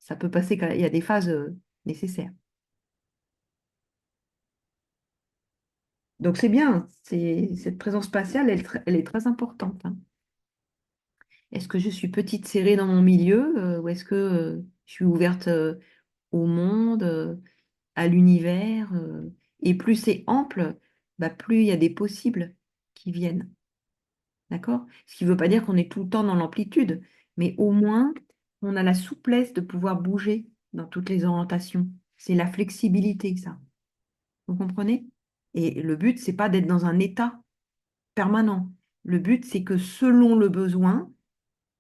ça peut passer quand il y a des phases nécessaires. Donc c'est bien, cette présence spatiale, elle est très importante, hein. Est-ce que je suis petite serrée dans mon milieu, ou est-ce que je suis ouverte au monde, à l'univers, et plus c'est ample, bah, plus il y a des possibles qui viennent. D'accord? Ce qui ne veut pas dire qu'on est tout le temps dans l'amplitude, mais au moins, on a la souplesse de pouvoir bouger dans toutes les orientations. C'est la flexibilité, ça. Vous comprenez? Et le but, c'est pas d'être dans un état permanent. Le but, c'est que selon le besoin,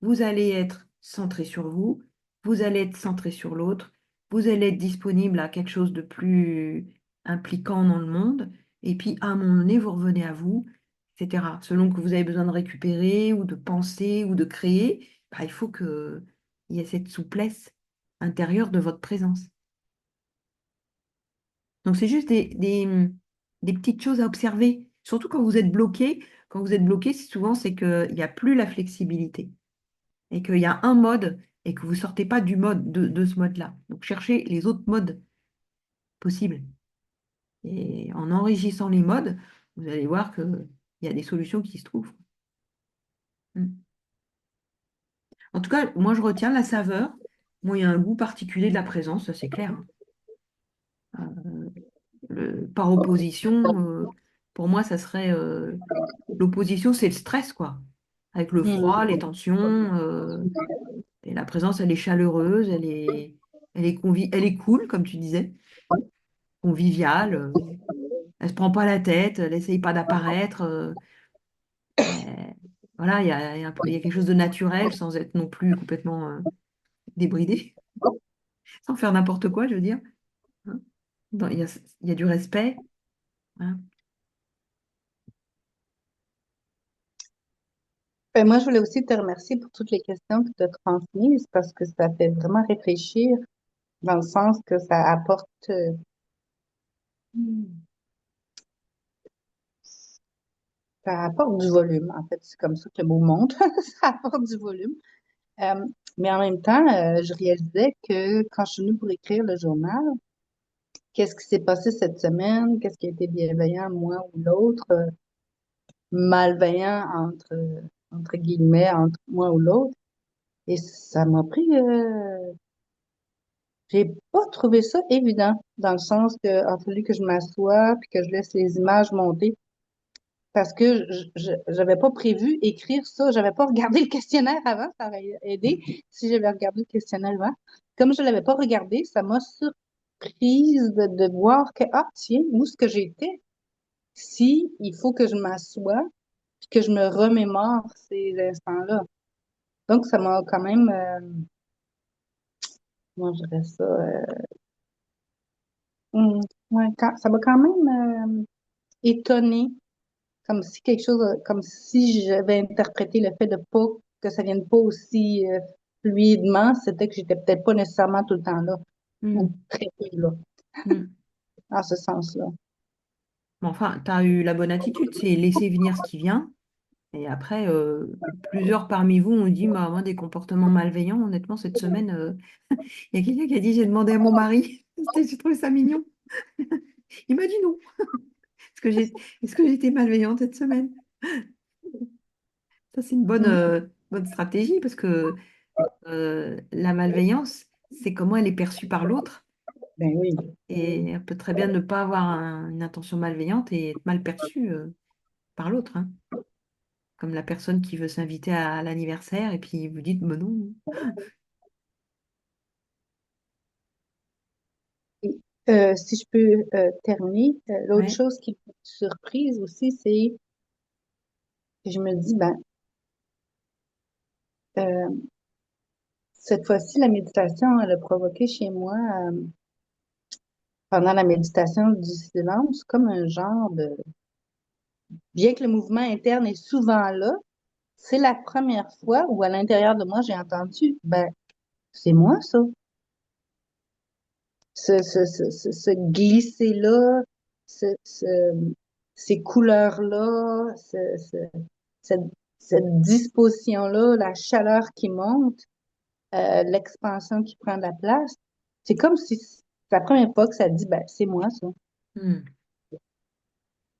vous allez être centré sur vous, vous allez être centré sur l'autre, vous allez être disponible à quelque chose de plus impliquant dans le monde, et puis à un moment donné, vous revenez à vous, etc. Selon que vous avez besoin de récupérer ou de penser ou de créer, bah, il faut qu'il y ait cette souplesse intérieure de votre présence. Donc c'est juste des petites choses à observer, surtout quand vous êtes bloqué. Quand vous êtes bloqué, souvent c'est qu'il n'y a plus la flexibilité et qu'il y a un mode et que vous ne sortez pas du mode de ce mode-là. Donc cherchez les autres modes possibles. Et en enrichissant les modes, vous allez voir qu'il y a des solutions qui se trouvent. Mm. En tout cas, moi je retiens la saveur. Moi, il y a un goût particulier de la présence, ça c'est clair, hein. Par opposition, pour moi, ça serait l'opposition, c'est le stress, quoi. Avec le froid, Hmm. les tensions, et la présence, elle est chaleureuse, elle est cool, comme tu disais, conviviale. Elle se prend pas la tête, elle essaye pas d'apparaître. Voilà, il y a quelque chose de naturel sans être non plus complètement débridé, sans faire n'importe quoi, je veux dire, hein. Il y a du respect, hein. Moi, je voulais aussi te remercier pour toutes les questions que tu as transmises parce que ça fait vraiment réfléchir dans le sens que ça apporte du volume, en fait. C'est comme ça que le mot monte. Ça apporte du volume. Euh, mais en même temps, je réalisais que quand je suis venue pour écrire le journal, qu'est-ce qui s'est passé cette semaine? Qu'est-ce qui a été bienveillant, moi ou l'autre? Malveillant entre guillemets, entre moi ou l'autre. Et ça m'a pris, j'ai pas trouvé ça évident, dans le sens que il a fallu que je m'assoie puis que je laisse les images monter. Parce que j'avais pas prévu écrire ça. J'avais pas regardé le questionnaire avant. Ça aurait aidé si j'avais regardé le questionnaire avant. Comme je l'avais pas regardé, ça m'a surprise de voir que, ah, tiens, où est-ce que j'étais? Si il faut que je m'assoie puis que je me remémore ces instants-là. Donc, ça m'a quand même, moi, je dirais ça, ouais, ça m'a quand même étonnée. Comme si j'avais interprété le fait de pas, que ça vienne pas aussi fluidement, c'était que j'étais peut-être pas nécessairement tout le temps là, ou Hmm. très peu là, Hmm. en ce sens-là. Mais enfin, tu as eu la bonne attitude, c'est laisser venir ce qui vient. Et après, plusieurs parmi vous ont dit, bah, moi, des comportements malveillants, honnêtement, cette semaine, il y a quelqu'un qui a dit, j'ai demandé à mon mari, j'ai trouvé ça mignon. Il m'a dit non. Est-ce que j'étais malveillante cette semaine? Ça, c'est une Mm. bonne stratégie parce que la malveillance, c'est comment elle est perçue par l'autre. Ben oui. Et elle peut très bien ne pas avoir une intention malveillante et être mal perçue par l'autre, hein. Comme la personne qui veut s'inviter à l'anniversaire et puis vous dites, mais non. Et, si je peux terminer, l'autre Ouais. chose qui m'a surprise aussi, c'est que je me dis, ben, euh, cette fois-ci, la méditation, elle a provoqué chez moi, pendant la méditation du silence, comme un genre de, bien que le mouvement interne est souvent là, c'est la première fois où à l'intérieur de moi, j'ai entendu, ben, c'est moi ça. Ce glisser-là, ces couleurs-là, cette, cette disposition-là, la chaleur qui monte, l'expansion qui prend de la place, c'est comme si c'est la première fois que ça dit, ben, c'est moi ça. Hmm.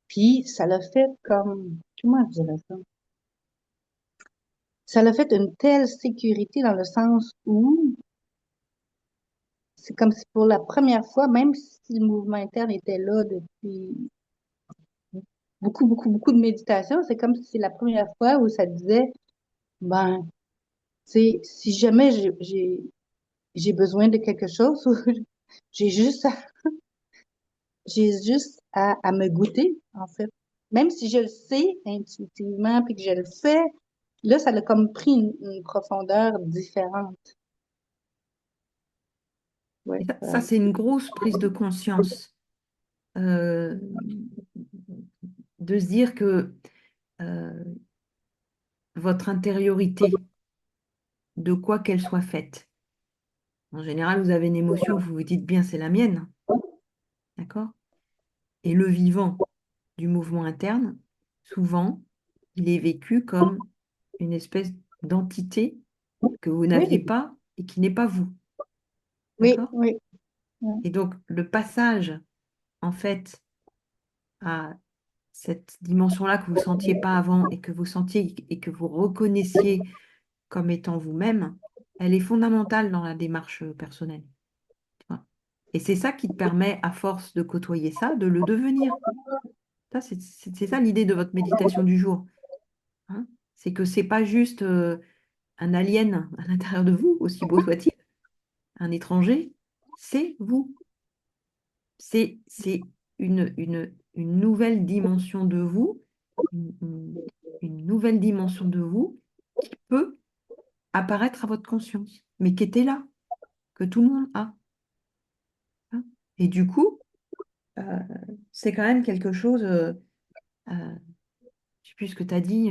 Puis ça l'a fait comme, comment je dirais ça? Ça l'a fait une telle sécurité dans le sens où c'est comme si pour la première fois, même si le mouvement interne était là depuis beaucoup de méditation, c'est comme si c'est la première fois où ça disait, ben, c'est si jamais j'ai besoin de quelque chose, j'ai juste à, j'ai juste à me goûter, en fait. Même si je le sais intuitivement puis que je le fais, là, ça a comme pris une profondeur différente. Et Ouais, ça, c'est une grosse prise de conscience euh, de se dire que euh, votre intériorité, de quoi qu'elle soit faite, en général, vous avez une émotion, vous vous dites bien, c'est la mienne, d'accord? Et le vivant du mouvement interne, souvent, il est vécu comme une espèce d'entité que vous n'aviez oui, pas et qui n'est pas vous, oui, d'accord? oui, oui, Et donc, le passage, en fait, à cette dimension-là que vous ne sentiez pas avant et que vous sentiez et que vous reconnaissiez comme étant vous-même, elle est fondamentale dans la démarche personnelle. Tu vois. Et c'est ça qui te permet, à force de côtoyer ça, de le devenir. Ça, c'est ça l'idée de votre méditation du jour, hein. C'est que c'est pas juste un alien à l'intérieur de vous, aussi beau soit-il, un étranger, c'est vous. C'est une nouvelle dimension de vous, une, une- une nouvelle dimension de vous qui peut apparaître à votre conscience, mais qui était là, que tout le monde a, hein. Et du coup, euh, c'est quand même quelque chose, je ne sais plus ce que tu as dit,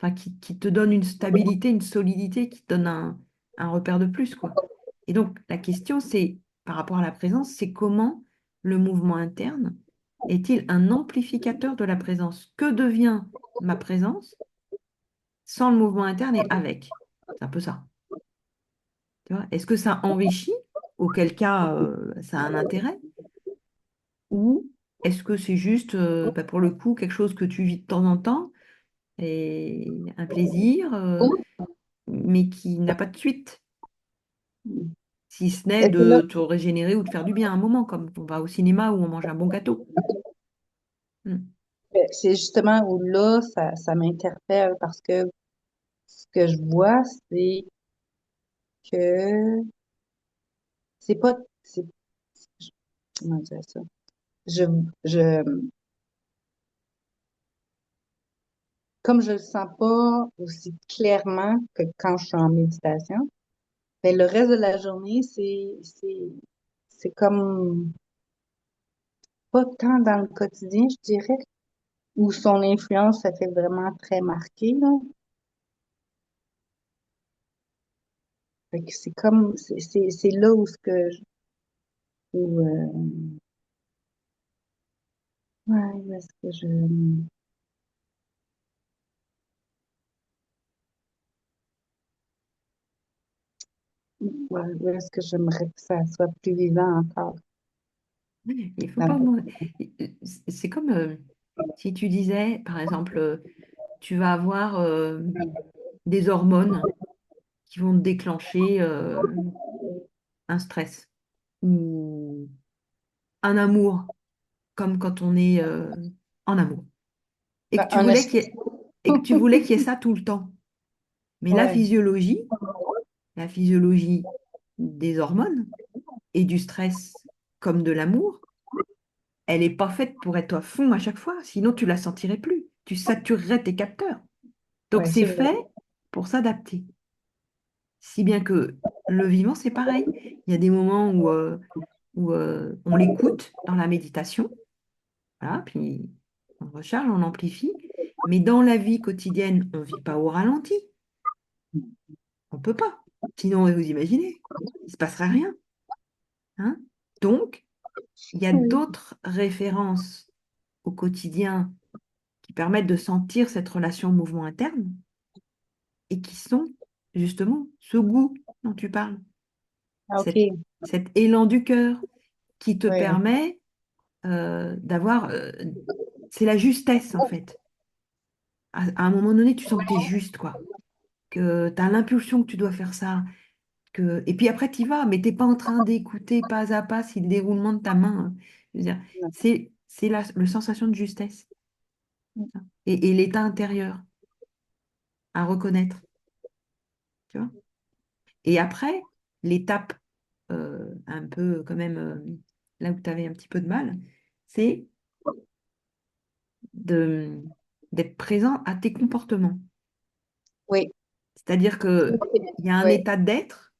enfin, qui te donne une stabilité, une solidité, qui te donne un repère de plus, quoi. Et donc, la question, c'est, par rapport à la présence, c'est comment le mouvement interne est-il un amplificateur de la présence? Que devient ma présence sans le mouvement interne et avec? C'est un peu ça. Tu vois? Est-ce que ça enrichit, auquel cas ça a un intérêt, ou est-ce que c'est juste, bah, pour le coup, quelque chose que tu vis de temps en temps et un plaisir, mais qui n'a pas de suite, si ce n'est Et puis là, de te régénérer ou de faire du bien à un moment, comme on va au cinéma ou on mange un bon gâteau. Mm. c'est justement où là, ça m'interpelle parce que ce que je vois, c'est que c'est pas, c'est, comment dire ça? Je, je, comme je le sens pas aussi clairement que quand je suis en méditation, ben le reste de la journée, c'est comme pas tant dans le quotidien, je dirais, où son influence, ça fait vraiment très marqué, là. Fait que c'est comme, c'est là où ce que, où, ouais, où est-ce que ouais, où est-ce que j'aimerais que ça soit plus vivant encore. Il faut Dans pas. le- C'est comme si tu disais, par exemple, tu vas avoir des hormones qui vont te déclencher un stress ou un amour, comme quand on est en amour. Et que tu Un voulais esti- qu'il y ait, et que tu voulais qu'il y ait ça tout le temps. Mais Ouais, la physiologie des hormones et du stress comme de l'amour, elle n'est pas faite pour être à fond à chaque fois, sinon tu la sentirais plus. Tu saturerais tes capteurs. Donc ouais, c'est c'est vrai. fait pour s'adapter. Si bien que le vivant, c'est pareil. Il y a des moments où on l'écoute dans la méditation, voilà, puis on recharge, on amplifie. Mais dans la vie quotidienne, on ne vit pas au ralenti. On ne peut pas. Sinon, vous imaginez, il ne se passerait rien. Hein. Donc, il y a Oui. d'autres références au quotidien qui permettent de sentir cette relation au mouvement interne et qui sont justement ce goût dont tu parles, Ah, OK. cet, cet élan du cœur qui te Ouais, permet d'avoir... c'est la justesse en fait. À un moment donné, tu sens que tu es juste, quoi. Que tu as l'impulsion que tu dois faire ça. Et puis après, tu y vas, mais tu n'es pas en train d'écouter pas à pas si le déroulement de ta main. Je veux dire, c'est la sensation de justesse et l'état intérieur à reconnaître. Tu vois. Et après, l'étape un peu quand même là où tu avais un petit peu de mal, c'est de, d'être présent à tes comportements. oui, C'est-à-dire qu'il y a un oui, état d'être,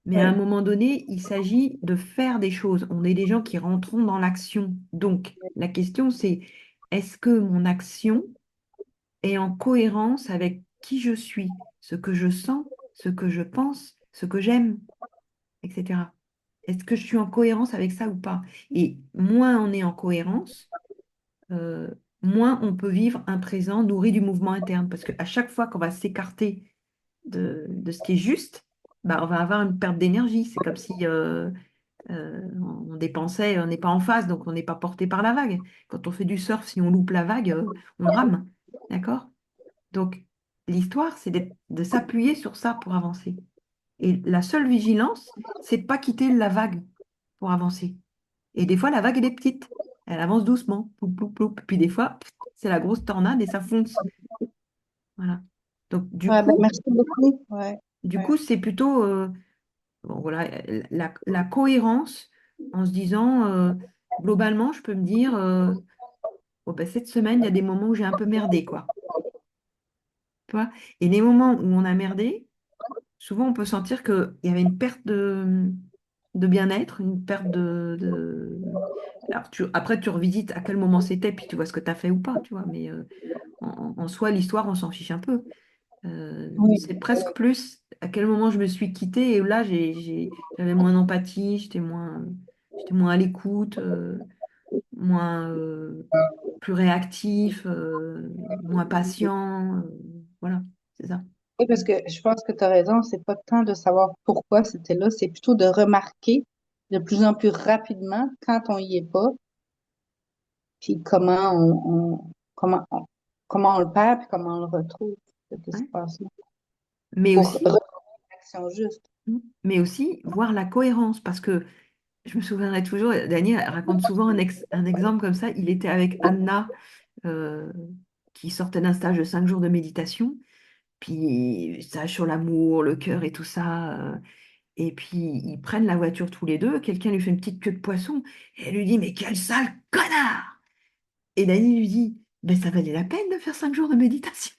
mais à un oui, moment donné, il s'agit de faire des choses. On est des gens qui rentrons dans l'action. Donc, la question, c'est est-ce que mon action est en cohérence avec qui je suis, ce que je sens, ce que je pense, ce que j'aime, etc. Est-ce que je suis en cohérence avec ça ou pas? Et moins on est en cohérence, euh, moins on peut vivre un présent nourri du mouvement interne. Parce qu'à chaque fois qu'on va s'écarter de ce qui est juste, bah, on va avoir une perte d'énergie. C'est comme si on dépensait, on n'est pas en phase, donc on n'est pas porté par la vague. Quand on fait du surf, si on loupe la vague, on rame. D'accord? Donc, l'histoire, c'est de s'appuyer sur ça pour avancer. Et la seule vigilance, c'est de pas quitter la vague pour avancer. Et des fois, la vague, elle est petite. Elle avance doucement. Ploup, ploup, ploup. Puis des fois, c'est la grosse tornade et ça fonce. Voilà. Donc, ouais, ben, merci beaucoup. Ouais, du ouais, coup, c'est plutôt bon, voilà, la cohérence en se disant, globalement, je peux me dire, bon, ben, cette semaine, il y a des moments où j'ai un peu merdé, quoi. Tu vois. Et les moments où on a merdé, souvent, on peut sentir qu'il y avait une perte de bien-être, une perte Alors, après, tu revisites à quel moment c'était, puis tu vois ce que tu as fait ou pas, tu vois. Mais en soi, l'histoire, on s'en fiche un peu. Oui. C'est presque plus à quel moment je me suis quittée et là j'avais moins d'empathie, j'étais moins à l'écoute, moins plus réactif, moins patient. Voilà, c'est ça. Oui, parce que je pense que tu as raison, c'est pas tant de savoir pourquoi c'était là, c'est plutôt de remarquer de plus en plus rapidement quand on y est pas, puis comment on le perd, puis comment on le retrouve, cet Ouais. espace-là, Mais pour aussi, retrouver l'action juste. mais aussi voir la cohérence parce que je me souviendrai toujours, Daniel raconte souvent un exemple comme ça. Il était avec Anna, euh, qui sortait d'un stage de 5 jours de méditation, puis stage sur l'amour, le cœur et tout ça. Et puis ils prennent la voiture tous les deux. Quelqu'un lui fait une petite queue de poisson et elle lui dit, mais quel sale connard! Et Daniel lui dit, ben ça valait la peine de faire 5 jours de méditation.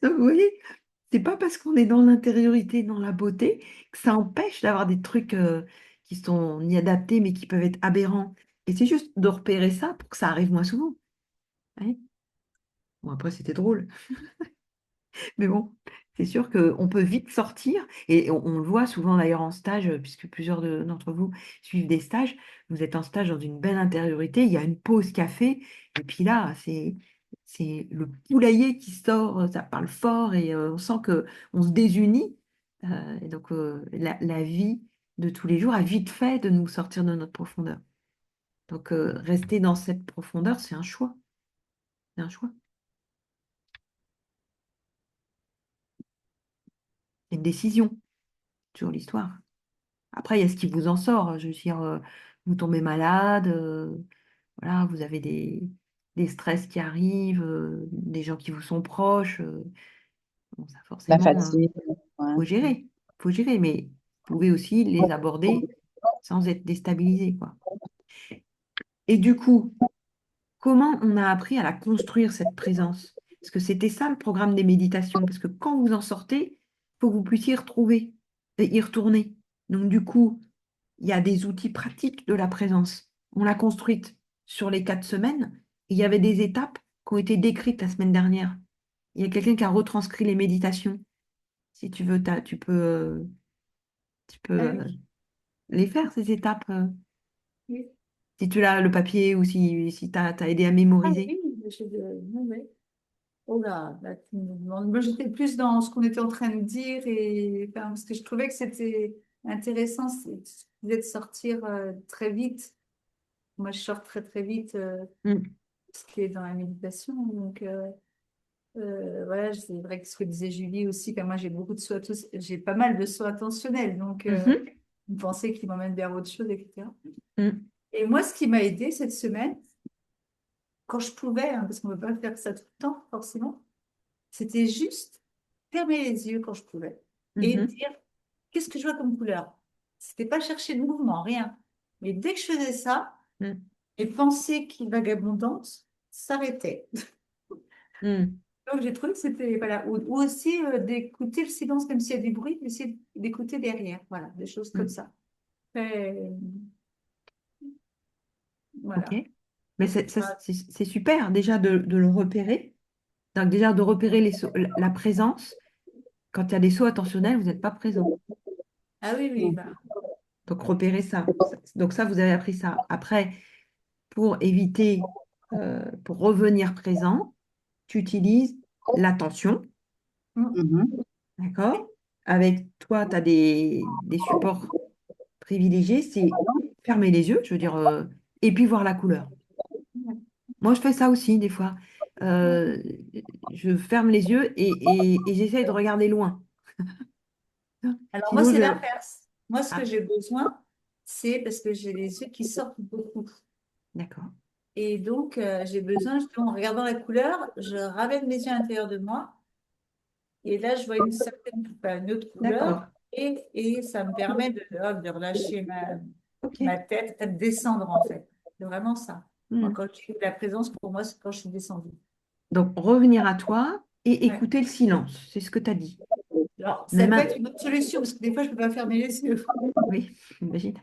Donc vous voyez, c'est pas parce qu'on est dans l'intériorité, dans la beauté, que ça empêche d'avoir des trucs qui sont ni adaptés, mais qui peuvent être aberrants. Et c'est juste de repérer ça pour que ça arrive moins souvent. Ouais. Bon, après, c'était drôle. Mais bon, c'est sûr qu'on peut vite sortir, et on le voit souvent d'ailleurs en stage, puisque plusieurs d'entre vous suivent des stages. Vous êtes en stage dans une belle intériorité, il y a une pause café, et puis là, c'est le poulailler qui sort, ça parle fort, et on sent que on se désunit. Et donc, la vie de tous les jours a vite fait de nous sortir de notre profondeur. Donc, rester dans cette profondeur, c'est un choix. C'est un choix. C'est une décision, toujours l'histoire. Après, il y a ce qui vous en sort. Je veux dire, vous tombez malade, voilà, vous avez des stress qui arrivent, des gens qui vous sont proches. Bon, ça, La forcément, fatigue. Ouais. faut gérer. Faut gérer, mais vous pouvez aussi les aborder sans être déstabilisé, quoi. Et du coup, comment on a appris à la construire, cette présence? Parce que c'était ça le programme des méditations. Parce que quand vous en sortez, il faut que vous puissiez y retrouver, y retourner. Donc, du coup, il y a des outils pratiques de la présence. On l'a construite sur les 4 semaines. Et il y avait des étapes qui ont été décrites la semaine dernière. Il y a quelqu'un qui a retranscrit les méditations. Si tu veux, tu peux Ah oui, les faire, ces étapes, oui. si tu as le papier ou si tu as aidé à Ah mémoriser. oui, non, mais, oh là, tu me demandes. Moi, j'étais plus dans ce qu'on était en train de dire et enfin, parce que je trouvais que c'était intéressant de sortir très vite. Moi, je sors très très vite Mm. ce qui est dans la méditation. Donc voilà, c'est vrai que ce que disait Julie aussi, que moi j'ai pas mal de sauts attentionnels, donc Mhm. une pensée qui m'emmène vers autre chose, etc. Mm. Et moi, ce qui m'a aidé cette semaine, quand je pouvais, hein, parce qu'on ne peut pas faire ça tout le temps, forcément, c'était juste fermer les yeux quand je pouvais et Mhm. dire qu'est-ce que je vois comme couleur. C'était pas chercher de mouvement, rien. Mais dès que je faisais ça, Mm. mes pensées qui vagabondantes s'arrêtaient. Mm. Donc j'ai trouvé que c'était voilà, ou aussi d'écouter le silence même s'il y a du bruit, d'essayer d'écouter derrière, voilà, des choses comme Mm. ça. Et, Ok. voilà. Mais Ah, c'est super déjà de le repérer. Donc déjà de repérer la présence. Quand il y a des sauts attentionnels, vous n'êtes pas présent. ah oui, oui, bah, Donc repérer ça. Donc ça, vous avez appris ça. Après, pour éviter, pour revenir présent, tu utilises l'attention, hum, Mhm. d'accord? Avec toi, tu as des supports privilégiés, c'est fermer les yeux, je veux dire, et puis voir la couleur. Moi, je fais ça aussi des fois. Euh, je ferme les yeux et j'essaie de regarder loin. alors moi, Sinon, c'est je... l'inverse. Moi, ce que Ah, j'ai besoin, c'est parce que j'ai les yeux qui sortent beaucoup. d'accord. Et donc, j'ai besoin, justement, en regardant la couleur, je ramène mes yeux à l'intérieur de moi. Et là, je vois enfin, une autre couleur. D'accord. Et ça me permet de relâcher Ok. ma tête, de descendre, en fait. C'est vraiment ça. Moi, Hmm. quand je fais de la présence, pour moi, c'est quand je suis descendue. Donc, revenir à toi et Ouais. écouter le silence. C'est ce que tu as dit. Alors, ça Même peut être une autre solution, parce que des fois, je ne peux pas fermer les yeux. Oui, j'imagine.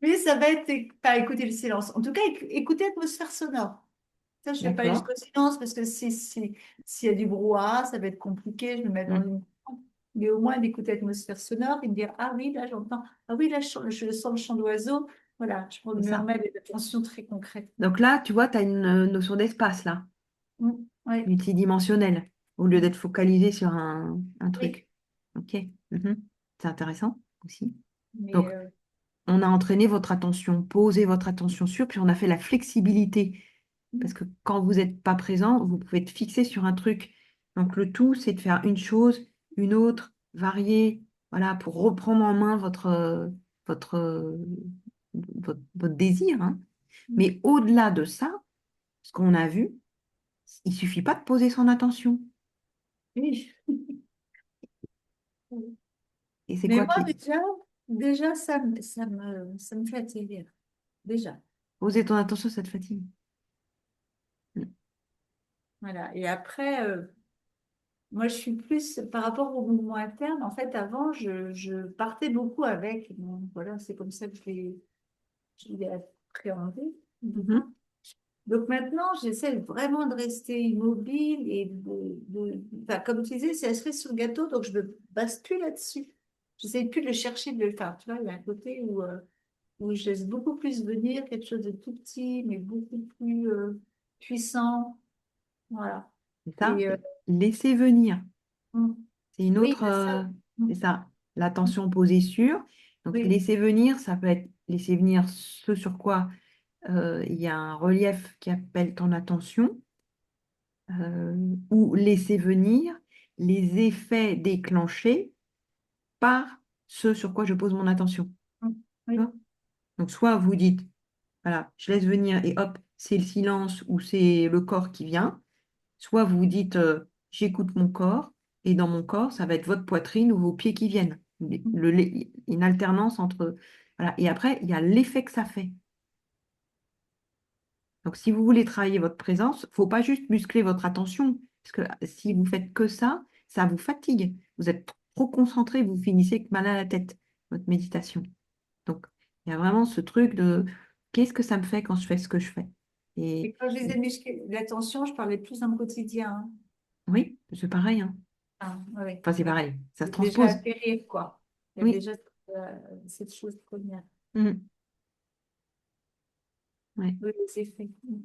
Mais ça va être pas écouter le silence. En tout cas, écouter l'atmosphère sonore. Ça, je ne fais pas D'accord. jusqu'au silence parce que s'il y a du brouhaha, ça va être compliqué. Je vais me mettre dans Mm. une. Mais au moins d'écouter l'atmosphère sonore et me dire, ah oui, là j'entends, ah oui, là je sens le chant d'oiseau. Voilà, je C'est me ça. remets des attentions très concrètes. Donc là, tu vois, tu as une notion d'espace, là, Oui, multidimensionnelle, au lieu d'être focalisé sur un oui, truc. OK. Mhm. C'est intéressant aussi. mais Donc, on a entraîné votre attention, posé votre attention sur, puis on a fait la flexibilité. Parce que quand vous n'êtes pas présent, vous pouvez être fixé sur un truc. Donc, le tout, c'est de faire une chose, une autre, varier, voilà, pour reprendre en main votre, votre désir, hein. Mais au-delà de ça, ce qu'on a vu, il suffit pas de poser son attention. oui. Et c'est Mais quoi moi, qui... déjà ça me fait atterrir. Déjà. Poser ton attention, ça te fatigue. Voilà. Et après, moi, je suis plus par rapport au mouvement interne. En fait, avant, je partais beaucoup avec. Bon, voilà, c'est comme ça que je l'ai appréhendé. Mhm. Donc maintenant, j'essaie vraiment de rester immobile et enfin, comme tu disais, c'est la cerise sur le gâteau, donc je me base plus là-dessus. J'essaie plus de le chercher, de le faire. Tu vois, il y a un côté où je laisse beaucoup plus venir, quelque chose de tout petit, mais beaucoup plus puissant. Voilà. C'est ça, Et laisser venir. mm, C'est une oui, autre, il y a ça. c'est Mm, ça, l'attention posée sur. Donc, oui. laisser venir, ça peut être laisser venir ce sur quoi il y a un relief qui appelle ton attention, ou laisser venir les effets déclenchés par ce sur quoi je pose mon attention. Mm, Tu oui. vois. Donc, soit vous dites, voilà, je laisse venir et hop, c'est le silence ou c'est le corps qui vient. Soit vous vous dites, j'écoute mon corps, et dans mon corps, ça va être votre poitrine ou vos pieds qui viennent. Mm, Une alternance entre... Voilà. Et après, il y a l'effet que ça fait. Donc, si vous voulez travailler votre présence, il ne faut pas juste muscler votre attention, parce que si vous faites que ça vous fatigue. Vous êtes trop concentré, vous finissez avec mal à la tête, votre méditation. Donc, il y a vraiment ce truc de qu'est-ce que ça me fait quand je fais ce que je fais. Et Et quand je disais l'attention, je parlais plus dans le quotidien. Hein. oui, c'est pareil, hein. Ah, oui, Enfin, c'est oui. pareil, ça se Déjà transpose. atterrir, quoi. Il y a Oui. déjà cette chose première. Mhm. Ouais. Oui, les effets. Mm.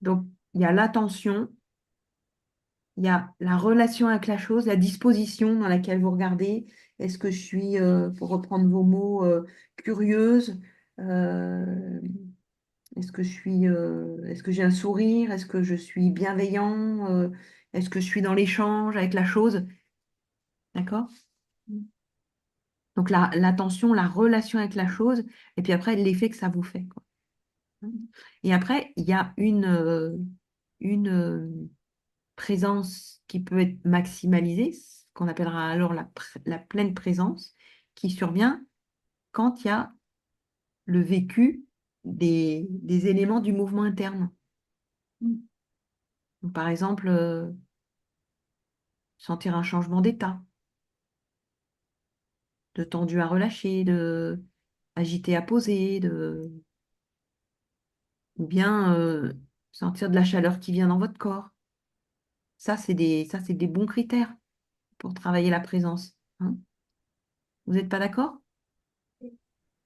Donc, il y a l'attention, il y a la relation avec la chose, la disposition dans laquelle vous regardez. Est-ce que je suis, pour reprendre vos mots, curieuse? Euh, est-ce que j'ai un sourire? Est-ce que je suis bienveillant? Est-ce que je suis dans l'échange avec la chose? D'accord? Donc, l'attention, la relation avec la chose, et puis après, l'effet que ça vous fait, quoi. Et après, il y a une présence qui peut être maximalisée, ce qu'on appellera alors la pleine présence, qui survient quand il y a le vécu des éléments du mouvement interne. Mm. Donc, par exemple, sentir un changement d'état, de tendu à relâcher, de agité à poser, ou bien sentir de la chaleur qui vient dans votre corps. Ça, c'est des bons critères pour travailler la présence, hein. Vous n'êtes pas d'accord?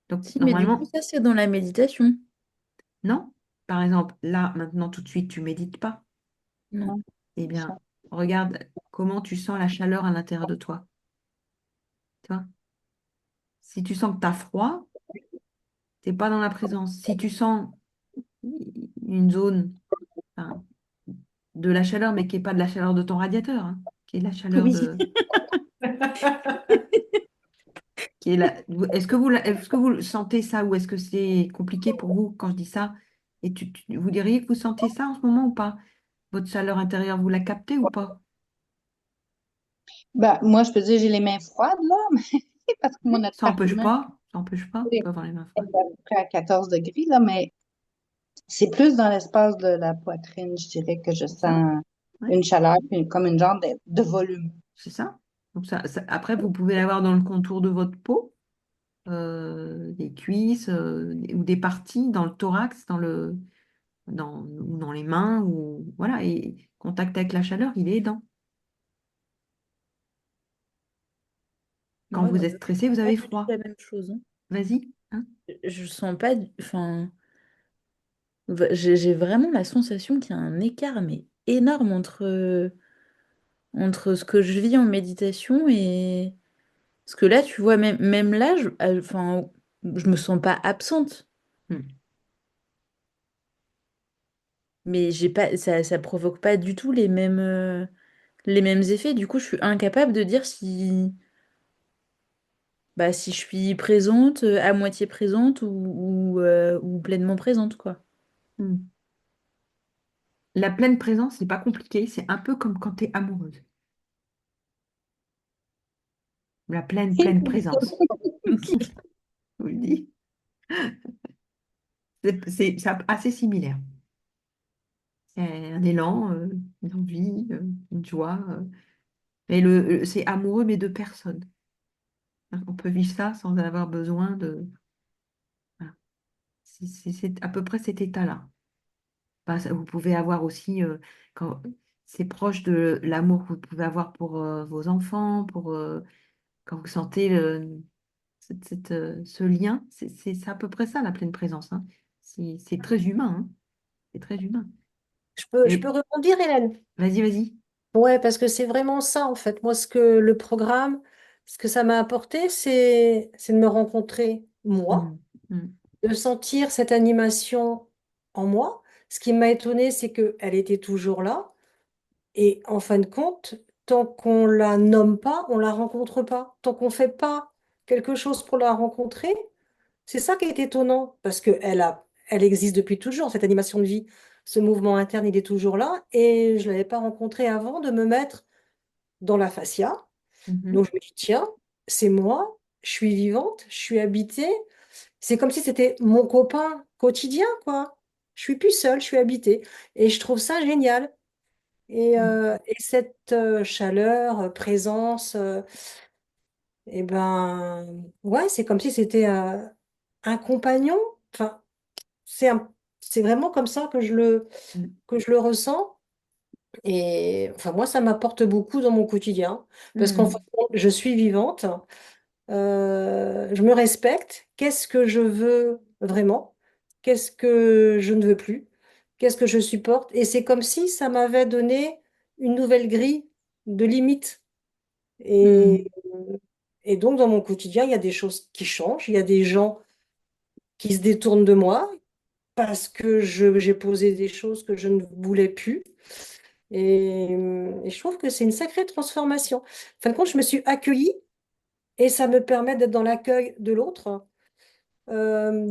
Donc, Si, mais du coup, normalement, ça, c'est dans la méditation. non. Par exemple, là, maintenant, tout de suite, tu médites pas. Non. Non, Eh c'est ça. bien, regarde comment tu sens la chaleur à l'intérieur de toi. Tu vois? Si tu sens que tu as froid, tu n'es pas dans la présence. Si tu sens une zone, enfin, de la chaleur, mais qui n'est pas de la chaleur de ton radiateur, hein, qui est de la chaleur Oui. de... Qui est la... Est-ce que vous sentez ça ou est-ce que c'est compliqué pour vous quand je dis ça? Et vous diriez que vous sentez ça en ce moment ou pas? Votre chaleur intérieure, vous la captez ou pas? Ben, moi, je peux dire j'ai les mains froides, là, mais parce que mon Ça n'empêche appartement pas, ça n'empêche pas, on est peut avoir les mains à froides. peu près à 14 degrés, là, mais c'est plus dans l'espace de la poitrine, je dirais, que je C'est ça? sens Ouais, une chaleur, puis comme une genre de volume. c'est ça. Donc après, vous pouvez l'avoir dans le contour de votre peau. des cuisses ou des parties dans le thorax, ou dans les mains, ou voilà, et contact avec la chaleur, il est aidant. Quand Ouais, vous non, êtes stressé, vous pas avez du tout froid. la même chose, hein. Vas-y, hein. Je sens pas, enfin, j'ai vraiment la sensation qu'il y a un écart mais énorme entre ce que je vis en méditation et parce que là, tu vois, même là, enfin, je me sens pas absente, Hmm. mais j'ai pas, ça provoque pas du tout les mêmes effets. Du coup, je suis incapable de dire si, bah, si je suis présente, à moitié présente ou pleinement présente, quoi. Hmm. La pleine présence, c'est pas compliqué, c'est un peu comme quand tu es amoureuse. La pleine présence, je vous le dis. C'est assez similaire. C'est un élan, une envie, une joie. Et c'est amoureux, mais de personne. On peut vivre ça sans avoir besoin de. Voilà. C'est à peu près cet état-là. Bah, vous pouvez avoir aussi, quand c'est proche de l'amour que vous pouvez avoir pour vos enfants, quand vous sentez ce lien, c'est à peu près ça, la pleine présence, hein. C'est très humain, hein. C'est très humain. Je Mais peux rebondir, Hélène? vas-y, vas-y. Ouais, parce que c'est vraiment ça, en fait. Moi, le programme, ce que ça m'a apporté, c'est de me rencontrer, moi, Mm, mm, de sentir cette animation en moi. Ce qui m'a étonnée, c'est qu'elle était toujours là. Et en fin de compte, tant qu'on la nomme pas, on la rencontre pas. Tant qu'on fait pas quelque chose pour la rencontrer, c'est ça qui est étonnant, parce que elle existe depuis toujours, cette animation de vie. Ce mouvement interne, il est toujours là. Et je ne l'avais pas rencontré avant de me mettre dans la fascia. Donc mhm, je me dis, tiens, c'est moi, je suis vivante, je suis habitée. C'est comme si c'était mon copain quotidien, quoi. Je suis plus seule, je suis habitée. Et je trouve ça génial. mm, Et cette chaleur, présence, eh ben, ouais, c'est comme si c'était un compagnon. Enfin, c'est c'est vraiment comme ça mm, que je le ressens. Et enfin, moi, ça m'apporte beaucoup dans mon quotidien. Parce qu'en fait, mm, je suis vivante, je me respecte. Qu'est-ce que je veux vraiment? Qu'est-ce que je ne veux plus? Qu'est-ce que je supporte? Et c'est comme si ça m'avait donné une nouvelle grille de limites. Et, mm, et donc, dans mon quotidien, il y a des choses qui changent. Il y a des gens qui se détournent de moi parce que j'ai posé des choses que je ne voulais plus. Et je trouve que c'est une sacrée transformation. En fin de compte, je me suis accueillie et ça me permet d'être dans l'accueil de l'autre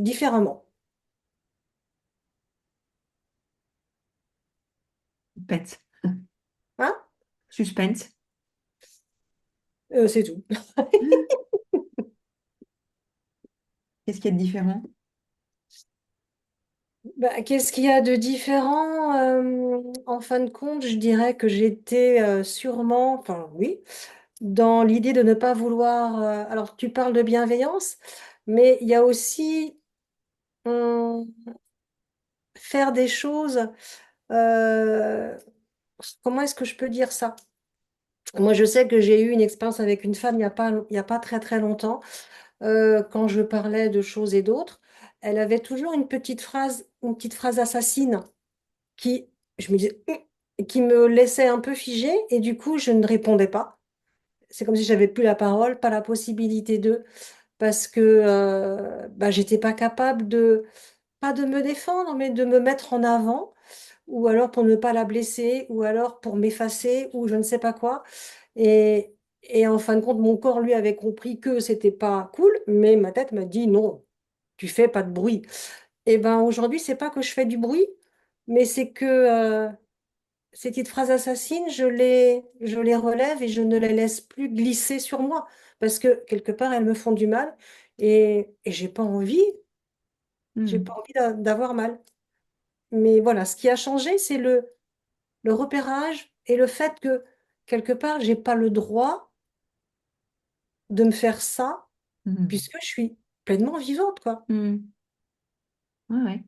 différemment. Pets. Hein? Suspense. C'est tout. Qu'est-ce qu'il y a de différent? Bah, qu'est-ce qu'il y a de différent? En fin de compte, je dirais que j'étais sûrement, enfin oui, dans l'idée de ne pas vouloir. Alors, tu parles de bienveillance, mais il y a aussi hum, faire des choses. euh, Comment est-ce que je peux dire ça? Moi, je sais que j'ai eu une expérience avec une femme il y a pas très très longtemps, quand je parlais de choses et d'autres. Elle avait toujours une petite phrase assassine qui, je me disais, qui me laissait un peu figée et du coup, je ne répondais pas. C'est comme si j'avais plus la parole, pas la possibilité de, parce que bah, j'étais pas capable pas de me défendre, mais de me mettre en avant, ou alors pour ne pas la blesser, ou alors pour m'effacer, ou je ne sais pas quoi. Et, et en fin de compte, mon corps, lui, avait compris que c'était pas cool, mais ma tête m'a dit non, tu fais pas de bruit. Et ben aujourd'hui, c'est pas que je fais du bruit, mais c'est que ces petites phrases assassines, je les relève et je ne les laisse plus glisser sur moi, parce que quelque part, elles me font du mal et j'ai pas Mm, envie d'avoir mal. Mais voilà, ce qui a changé, c'est le repérage et le fait que, quelque part, j'ai pas le droit de me faire ça mm, puisque je suis pleinement vivante, quoi. Hmm. Ouais, ouais.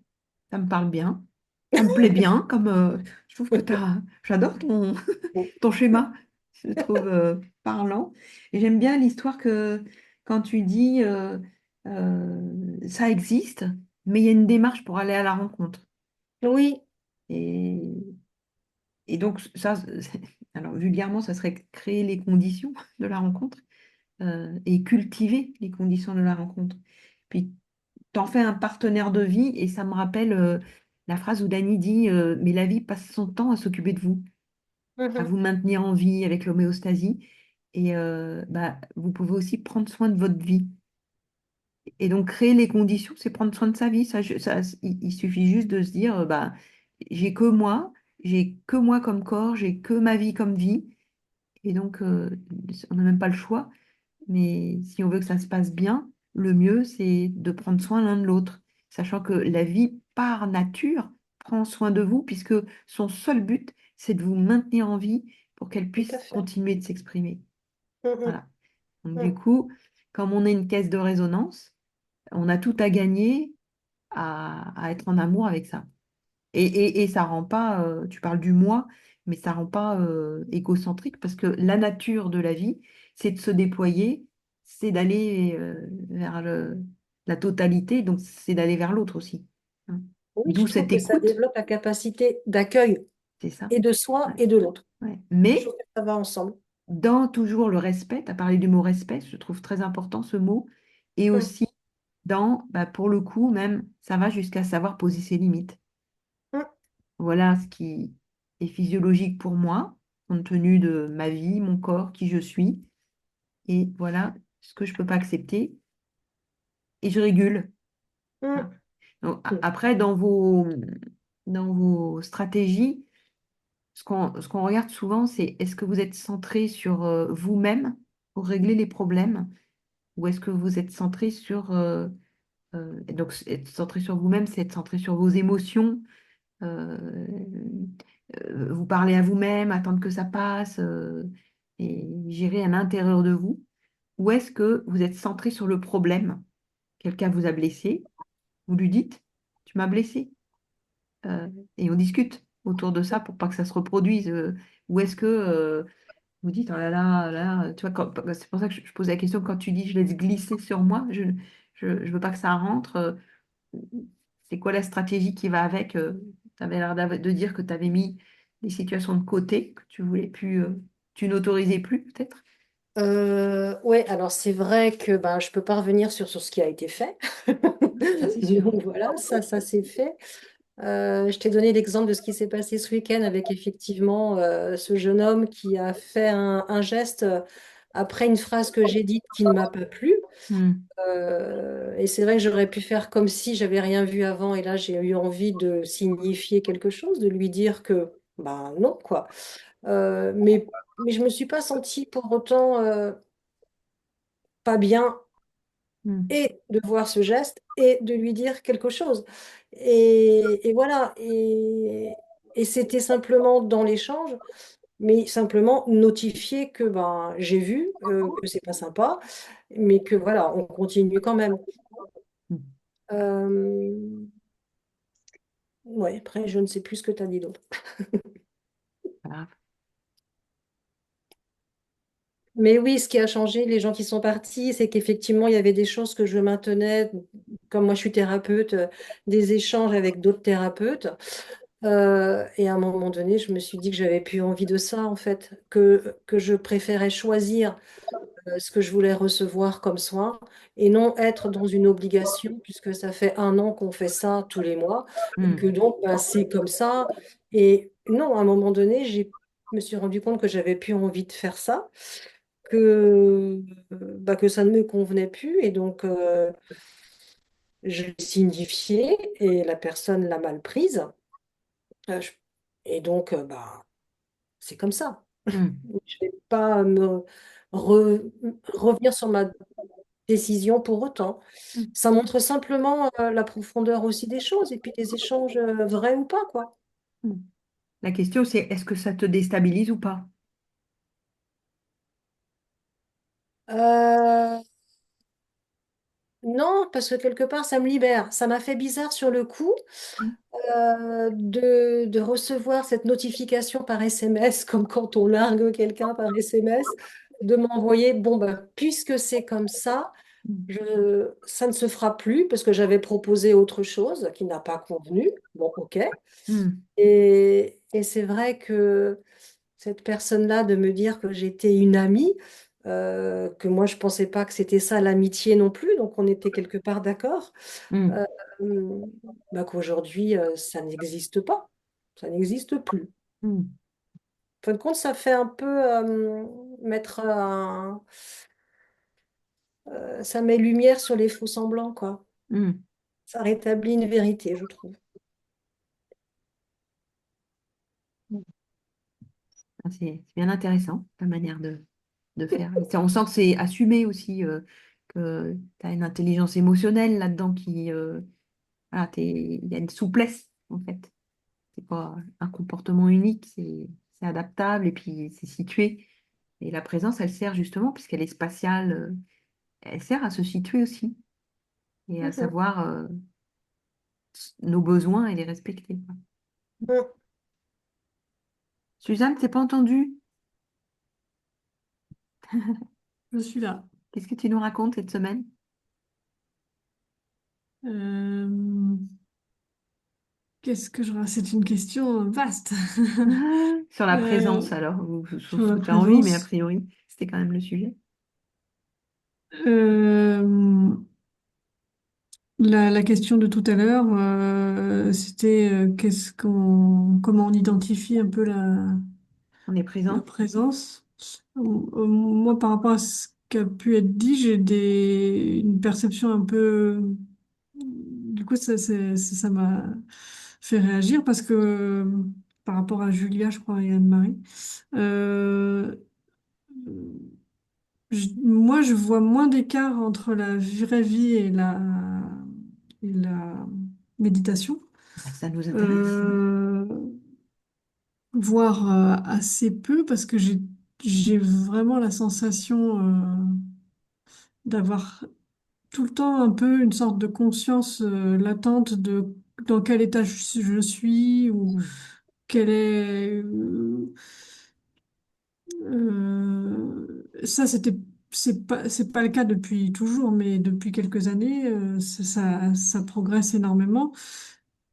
Ça me parle bien. Ça me plaît bien. Je trouve que j'adore ton schéma. Je le trouve parlant. Et j'aime bien l'histoire que quand tu dis ça existe, mais il y a une démarche pour aller à la rencontre. Oui, Et, et donc, ça, alors vulgairement, ça serait créer les conditions de la rencontre et cultiver les conditions de la rencontre. Puis, t'en fais un partenaire de vie et ça me rappelle la phrase où Dany dit mais la vie passe son temps à s'occuper de vous, à mhm, vous maintenir en vie avec l'homéostasie. Et bah, vous pouvez aussi prendre soin de votre vie. Et donc, créer les conditions, c'est prendre soin de sa vie. Il suffit juste de se dire bah, j'ai que moi, j'ai que moi comme corps, j'ai que ma vie comme vie. Et donc, on n'a même pas le choix. Mais si on veut que ça se passe bien, le mieux, c'est de prendre soin l'un de l'autre, sachant que la vie, par nature, prend soin de vous, puisque son seul but, c'est de vous maintenir en vie pour qu'elle tout à puisse fait. continuer de s'exprimer. Mhm, Voilà. Donc, du mhm. coup, comme on est une caisse de résonance, on a tout à gagner à être en amour avec ça. Et ça rend pas, tu parles du moi, mais ça rend pas égocentrique parce que la nature de la vie, c'est de se déployer, c'est d'aller vers la totalité, donc c'est d'aller vers l'autre aussi. Hein. Oui, D'où je trouve cette que ça écoute, développe la capacité d'accueil c'est ça. et de soi Ouais, et de l'autre. ouais. Je Mais trouve que ça va ensemble. dans toujours le respect, tu as parlé du mot respect, je trouve très important ce mot, et Mhm, aussi dans, bah, pour le coup, même, ça va jusqu'à savoir poser ses limites. mhm. Voilà ce qui est physiologique pour moi, compte tenu de ma vie, mon corps, qui je suis. Et voilà ce que je ne peux pas accepter. Et je régule. Hein. Mhm. Donc, Mhm. après, dans vos stratégies, ce qu'on regarde souvent, c'est est-ce que vous êtes centré sur vous-même pour régler les problèmes ou est-ce que vous êtes centré sur... donc, être centré sur vous-même, c'est être centré sur vos émotions, euh, vous parler à vous-même, attendre que ça passe et gérer à l'intérieur de vous? Ou est-ce que vous êtes centré sur le problème? Quelqu'un vous a blessé, vous lui dites, tu m'as blessé, euh, et on discute autour de ça pour pas que ça se reproduise. Ou est-ce que vous dites, oh là là, là, tu vois, c'est pour ça que je pose la question quand tu dis, je laisse glisser sur moi, je veux pas que ça rentre. C'est quoi la stratégie qui va avec? Tu avais l'air de dire que tu avais mis des situations de côté, que tu voulais plus, tu n'autorisais plus peut-être? Ouais, alors c'est vrai que ben, je peux pas revenir sur ce qui a été fait. Ça, c'est sûr. Donc voilà, ça c'est fait. Je t'ai donné l'exemple de ce qui s'est passé ce week-end avec effectivement ce jeune homme qui a fait un geste après une phrase que j'ai dite qui ne m'a pas plu. Hmm. Et c'est vrai que j'aurais pu faire comme si j'avais rien vu avant et là j'ai eu envie de signifier quelque chose, de lui dire que ben non quoi. Mais je me suis pas sentie pour autant pas bien Hmm. et de voir ce geste et de lui dire quelque chose. Et voilà. Et c'était simplement dans l'échange, mais simplement notifier que ben, j'ai vu que c'est pas sympa, mais que voilà, on continue quand même. Hmm. Euh, ouais, après, je ne sais plus ce que tu as dit d'autre. Pas grave. Mais oui, ce qui a changé, les gens qui sont partis, c'est qu'effectivement, il y avait des choses que je maintenais, comme moi je suis thérapeute, des échanges avec d'autres thérapeutes. Et à un moment donné, je me suis dit que j'avais plus envie de ça, en fait, que je préférais choisir ce que je voulais recevoir comme soin et non être dans une obligation, puisque ça fait un an qu'on fait ça tous les mois, et que Hmm. donc ben, c'est comme ça. Et non, à un moment donné, je me suis rendu compte que j'avais plus envie de faire ça, que ça ne me convenait plus, et donc je l'ai signifié, et la personne l'a mal prise. Euh, je- Et donc, bah, c'est comme ça. Hmm. Je ne vais pas re- revenir sur ma décision pour autant. Hmm. Ça montre simplement la profondeur aussi des choses et puis des échanges vrais ou pas, quoi. Hmm. La question, c'est est-ce que ça te déstabilise ou pas? Euh, Non, parce que quelque part, ça me libère. Ça m'a fait bizarre sur le coup de recevoir cette notification par SMS, comme quand on largue quelqu'un par SMS, de m'envoyer, bon, ben, puisque c'est comme ça, Mm. ça ne se fera plus, parce que j'avais proposé autre chose qui n'a pas convenu. Bon, ok. Mm. Et c'est vrai que cette personne-là, de me dire que j'étais une amie, que moi, je pensais pas que c'était ça l'amitié non plus, donc on était quelque part d'accord, Mm. euh, bah, qu'aujourd'hui, ça n'existe pas. Ça n'existe plus. Mm. En fin de compte, ça fait un peu mettre ça met lumière sur les faux semblants, quoi. Mm. Ça rétablit une vérité, je trouve. Ah, c'est bien intéressant, ta manière de faire. Et on sent que c'est assumé aussi, que tu as une intelligence émotionnelle là-dedans voilà, il y a une souplesse, en fait. C'est pas un comportement unique, c'est adaptable et puis c'est situé. Et la présence, elle sert justement, puisqu'elle est spatiale, elle sert à se situer aussi et à Mhm. savoir nos besoins et les respecter, quoi. Mhm. Suzanne, t'es pas entendu? Je suis là. Qu'est-ce que tu nous racontes cette semaine? Euh, Qu'est-ce que je... C'est une question vaste. Sur la Euh, présence, alors, ou sauf sur ce la que tu as envie, mais a présence. priori, c'était quand même le sujet. Euh, la question de tout à l'heure, c'était comment on identifie un peu On est la présent. présence. Moi, par rapport à ce qui a pu être dit, j'ai une perception un peu. Du coup, ça m'a fait réagir parce que par rapport à Julia, je crois, et Anne-Marie, euh, moi, je vois moins d'écart entre la vraie vie et la méditation, Ah, ça nous intéresse. euh, voire assez peu parce que j'ai vraiment la sensation d'avoir tout le temps un peu une sorte de conscience latente de dans quel état je suis ou Mm. quel est ça c'est pas le cas depuis toujours mais depuis quelques années ça progresse énormément.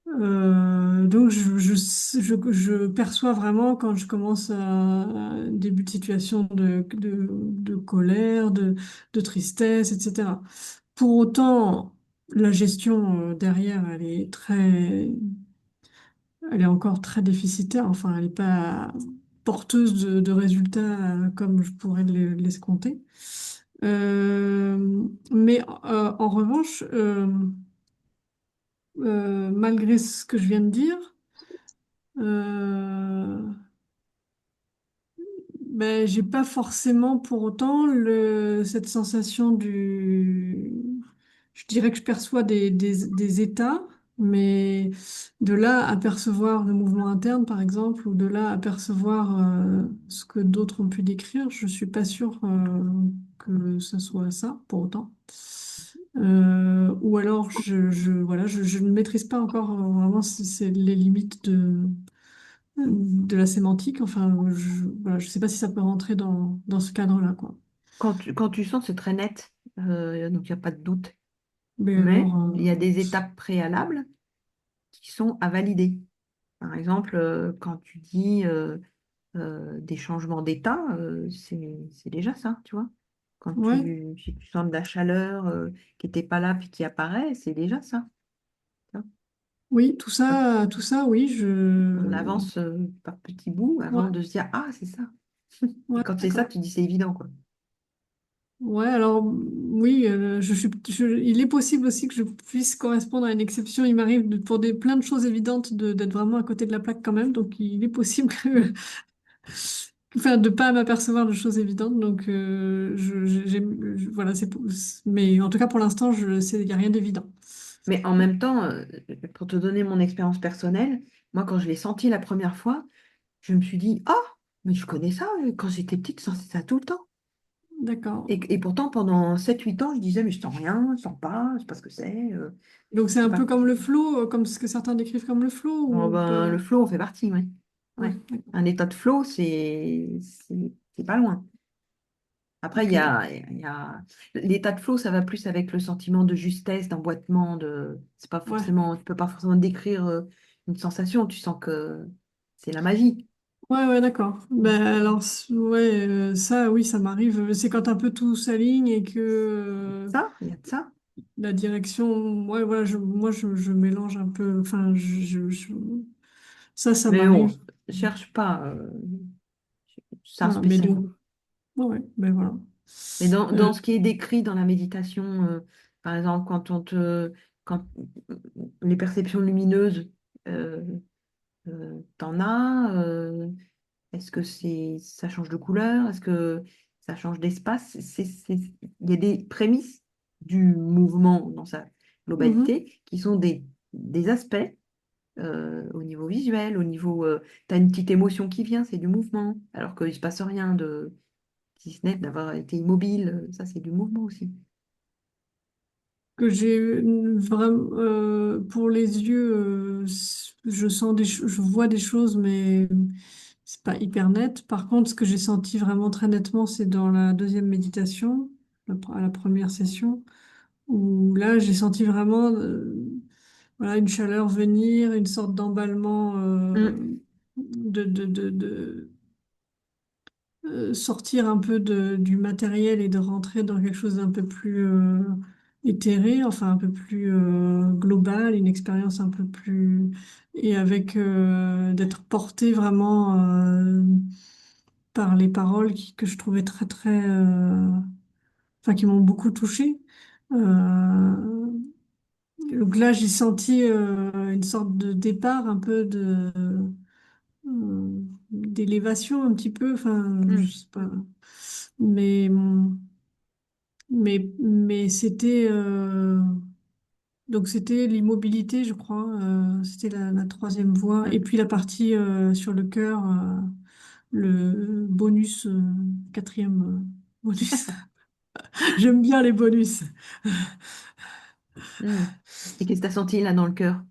Donc je perçois vraiment quand je commence un début de situation de colère, de tristesse, etc. Pour autant, la gestion derrière, elle est encore très déficitaire. Enfin, elle n'est pas porteuse de résultats comme je pourrais l'escompter. Mais en revanche, malgré ce que je viens de dire, euh, ben, j'ai pas forcément pour autant cette sensation Je dirais que je perçois des états, mais de là à percevoir le mouvement interne, par exemple, ou de là à percevoir ce que d'autres ont pu décrire, je suis pas sûre que ce soit ça pour autant. Ou alors, voilà, je ne maîtrise pas encore vraiment c'est les limites de la sémantique. Enfin, voilà, je sais pas si ça peut rentrer dans ce cadre-là, quoi. Quand tu sens, c'est très net, donc il n'y a pas de doute. Mais Mais alors, il y a des étapes préalables qui sont à valider. Par exemple, quand tu dis des changements d'état, c'est déjà ça, tu vois. ouais, Si tu sens de la chaleur qui n'était pas là puis qui apparaît, c'est déjà ça. Tu oui, vois. tout ça, oui, On avance par petits bouts avant ouais, de se dire, ah, c'est ça. Et ouais, quand c'est ça, d'accord. tu dis, c'est évident, quoi. Ouais, alors, oui, il est possible aussi que je puisse correspondre à une exception. Il m'arrive pour plein de choses évidentes d'être vraiment à côté de la plaque quand même. Donc, il est possible enfin, de pas m'apercevoir de choses évidentes. Donc, voilà, mais en tout cas, pour l'instant, il n'y a rien d'évident. Mais en même temps, pour te donner mon expérience personnelle, moi, quand je l'ai senti la première fois, je me suis dit, ah, mais je connais ça, quand j'étais petite, je sentais ça tout le temps. D'accord. Et pourtant, pendant 7-8 ans, je disais, mais je sens rien, je sens pas, je sais pas ce que c'est. Donc c'est Je sais un peu pas. comme le flow, comme ce que certains décrivent comme le flow, Oh, ou ben, le pas? flow en fait partie, ouais. Ouais, Ouais. d'accord. Un état de flow, c'est pas loin. Après, Ok. l'état de flow, ça va plus avec le sentiment de justesse, d'emboîtement, c'est pas Ouais. forcément, tu peux pas forcément décrire une sensation, tu sens que c'est la magie. Ouais, d'accord. Ben alors, ouais, ça, oui, ça m'arrive. C'est quand un peu tout s'aligne et que Ça, il y a de ça. la direction, ouais, voilà, moi, je mélange un peu. Enfin, ça Mais on m'arrive. cherche pas ça Voilà, mais spécialement. donc, ouais, ben voilà. Mais dans Euh, ce qui est décrit dans la méditation, par exemple, quand les perceptions lumineuses, euh, t'en as, est-ce que ça change de couleur? Est-ce que ça change d'espace? Il y a des prémices du mouvement dans sa mhm. globalité qui sont des aspects au niveau visuel, tu as une petite émotion qui vient, c'est du mouvement, alors qu'il ne se passe rien si ce n'est d'avoir été immobile, ça c'est du mouvement aussi. Que j'ai vraiment pour les yeux, je sens je vois des choses, mais c'est pas hyper net. Par contre, ce que j'ai senti vraiment très nettement, c'est dans la deuxième méditation, à la première session, où là, j'ai senti vraiment voilà, une chaleur venir, une sorte d'emballement, Mm, de sortir un peu du matériel et de rentrer dans quelque chose d'un peu plus éthéré, enfin un peu plus global, une expérience un peu plus... Et avec d'être porté vraiment par les paroles que je trouvais très, très... Enfin, qui m'ont beaucoup touchée. Euh, donc là, j'ai senti une sorte de départ, un peu d'élévation un petit peu, enfin, je mm, sais pas. Mais, mais c'était donc c'était l'immobilité, je crois. C'était la troisième voie. Et mm. puis la partie sur le cœur, le bonus, quatrième bonus. J'aime bien les bonus. Mm. Et qu'est-ce que tu as senti là dans le cœur?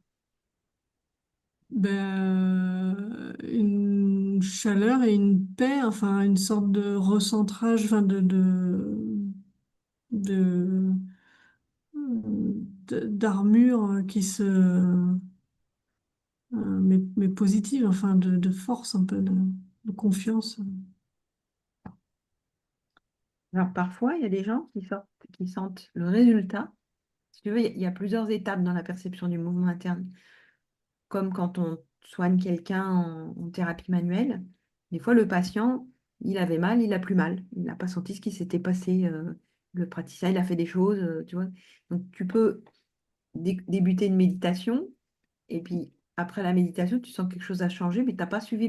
Une chaleur et une paix, enfin une sorte de recentrage, enfin de, d'armure qui mais positive, enfin de force, un peu de confiance. Alors parfois, il y a des gens qui sentent le résultat. Si tu veux, il y a plusieurs étapes dans la perception du mouvement interne. Comme quand on soigne quelqu'un en thérapie manuelle, des fois le patient, il avait mal, il a plus mal. Il n'a pas senti ce qui s'était passé. Le praticien, il a fait des choses, tu vois. Donc tu peux débuter une méditation et puis après la méditation, tu sens que quelque chose a changé, mais tu n'as pas suivi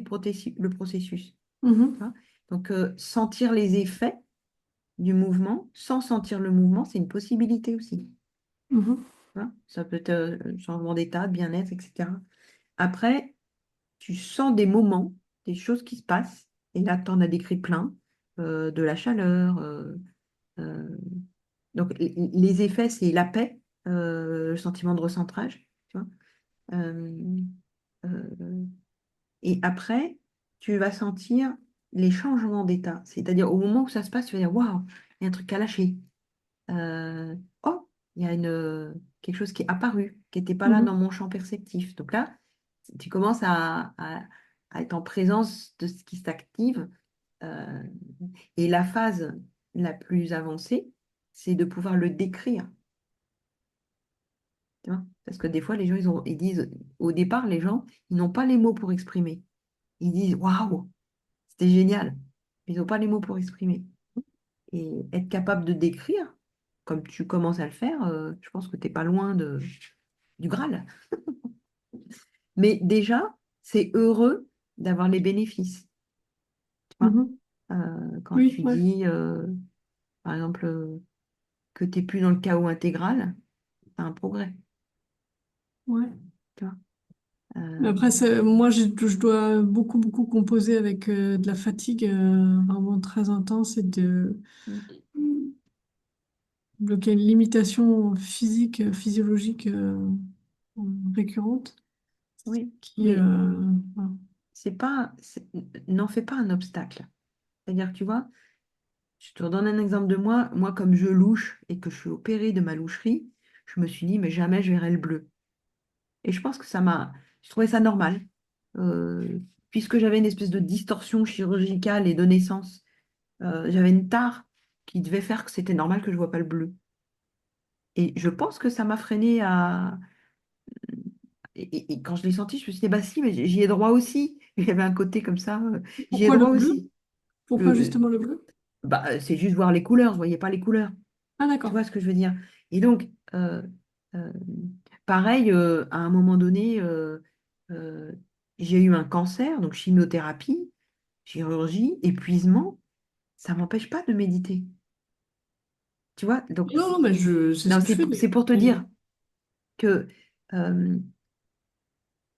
le processus. Tu Mhm, vois. Donc sentir les effets du mouvement sans sentir le mouvement, c'est une possibilité aussi. mhm, Tu vois. Ça peut être changement d'état, de bien-être, etc. Après, tu sens des moments, des choses qui se passent, et là, tu en as décrit plein, de la chaleur. Euh, donc, les effets, c'est la paix, le sentiment de recentrage, tu vois. Euh, euh, et après, tu vas sentir les changements d'état. C'est-à-dire, au moment où ça se passe, tu vas dire, waouh, il y a un truc à lâcher. Oh, il y a quelque chose qui est apparu, qui n'était pas là dans mhm, mon champ perceptif. Donc là, tu commences à être en présence de ce qui s'active. euh, et la phase la plus avancée, c'est de pouvoir le décrire. Tu vois. Parce que des fois, les gens, ils disent, au départ, les gens, ils n'ont pas les mots pour exprimer. Ils disent, waouh, c'était génial. Ils n'ont pas les mots pour exprimer. Et être capable de décrire, comme tu commences à le faire, je pense que tu n'es pas loin du Graal. Mais déjà, c'est heureux d'avoir les bénéfices. Tu vois. mhm. Quand Oui, tu ouais, dis, par exemple, que tu n'es plus dans le chaos intégral, c'est un progrès. ouais. Tu vois. Mais Euh, après, moi, je dois beaucoup, beaucoup composer avec de la fatigue vraiment très intense et de bloquer une limitation physique, physiologique récurrente oui, qui, mais voilà. c'est pas, n'en fais pas un obstacle. C'est-à-dire que tu vois, je te redonne un exemple de moi. Moi, comme je louche et que je suis opérée de ma loucherie, je me suis dit, mais jamais je verrai le bleu. Et je pense que je trouvais ça normal. Puisque j'avais une espèce de distorsion chirurgicale et de naissance, j'avais une tare qui devait faire que c'était normal que je vois pas le bleu. Et je pense que ça m'a freiné à. Et quand je l'ai senti, je me suis dit, bah si, mais j'y ai droit aussi. Il y avait un côté comme ça, j'y ai Pourquoi le droit bleu? aussi. Pourquoi Le, justement le bleu? bah, c'est juste voir les couleurs, je voyais pas les couleurs. Ah, Tu d'accord. vois ce que je veux dire? Et donc, euh, pareil, à un moment donné, euh, j'ai eu un cancer, donc chimiothérapie, chirurgie, épuisement, ça m'empêche pas de méditer. Tu vois? Donc, Non, non, mais c'est ce non, que je fais. c'est pour te dire que euh,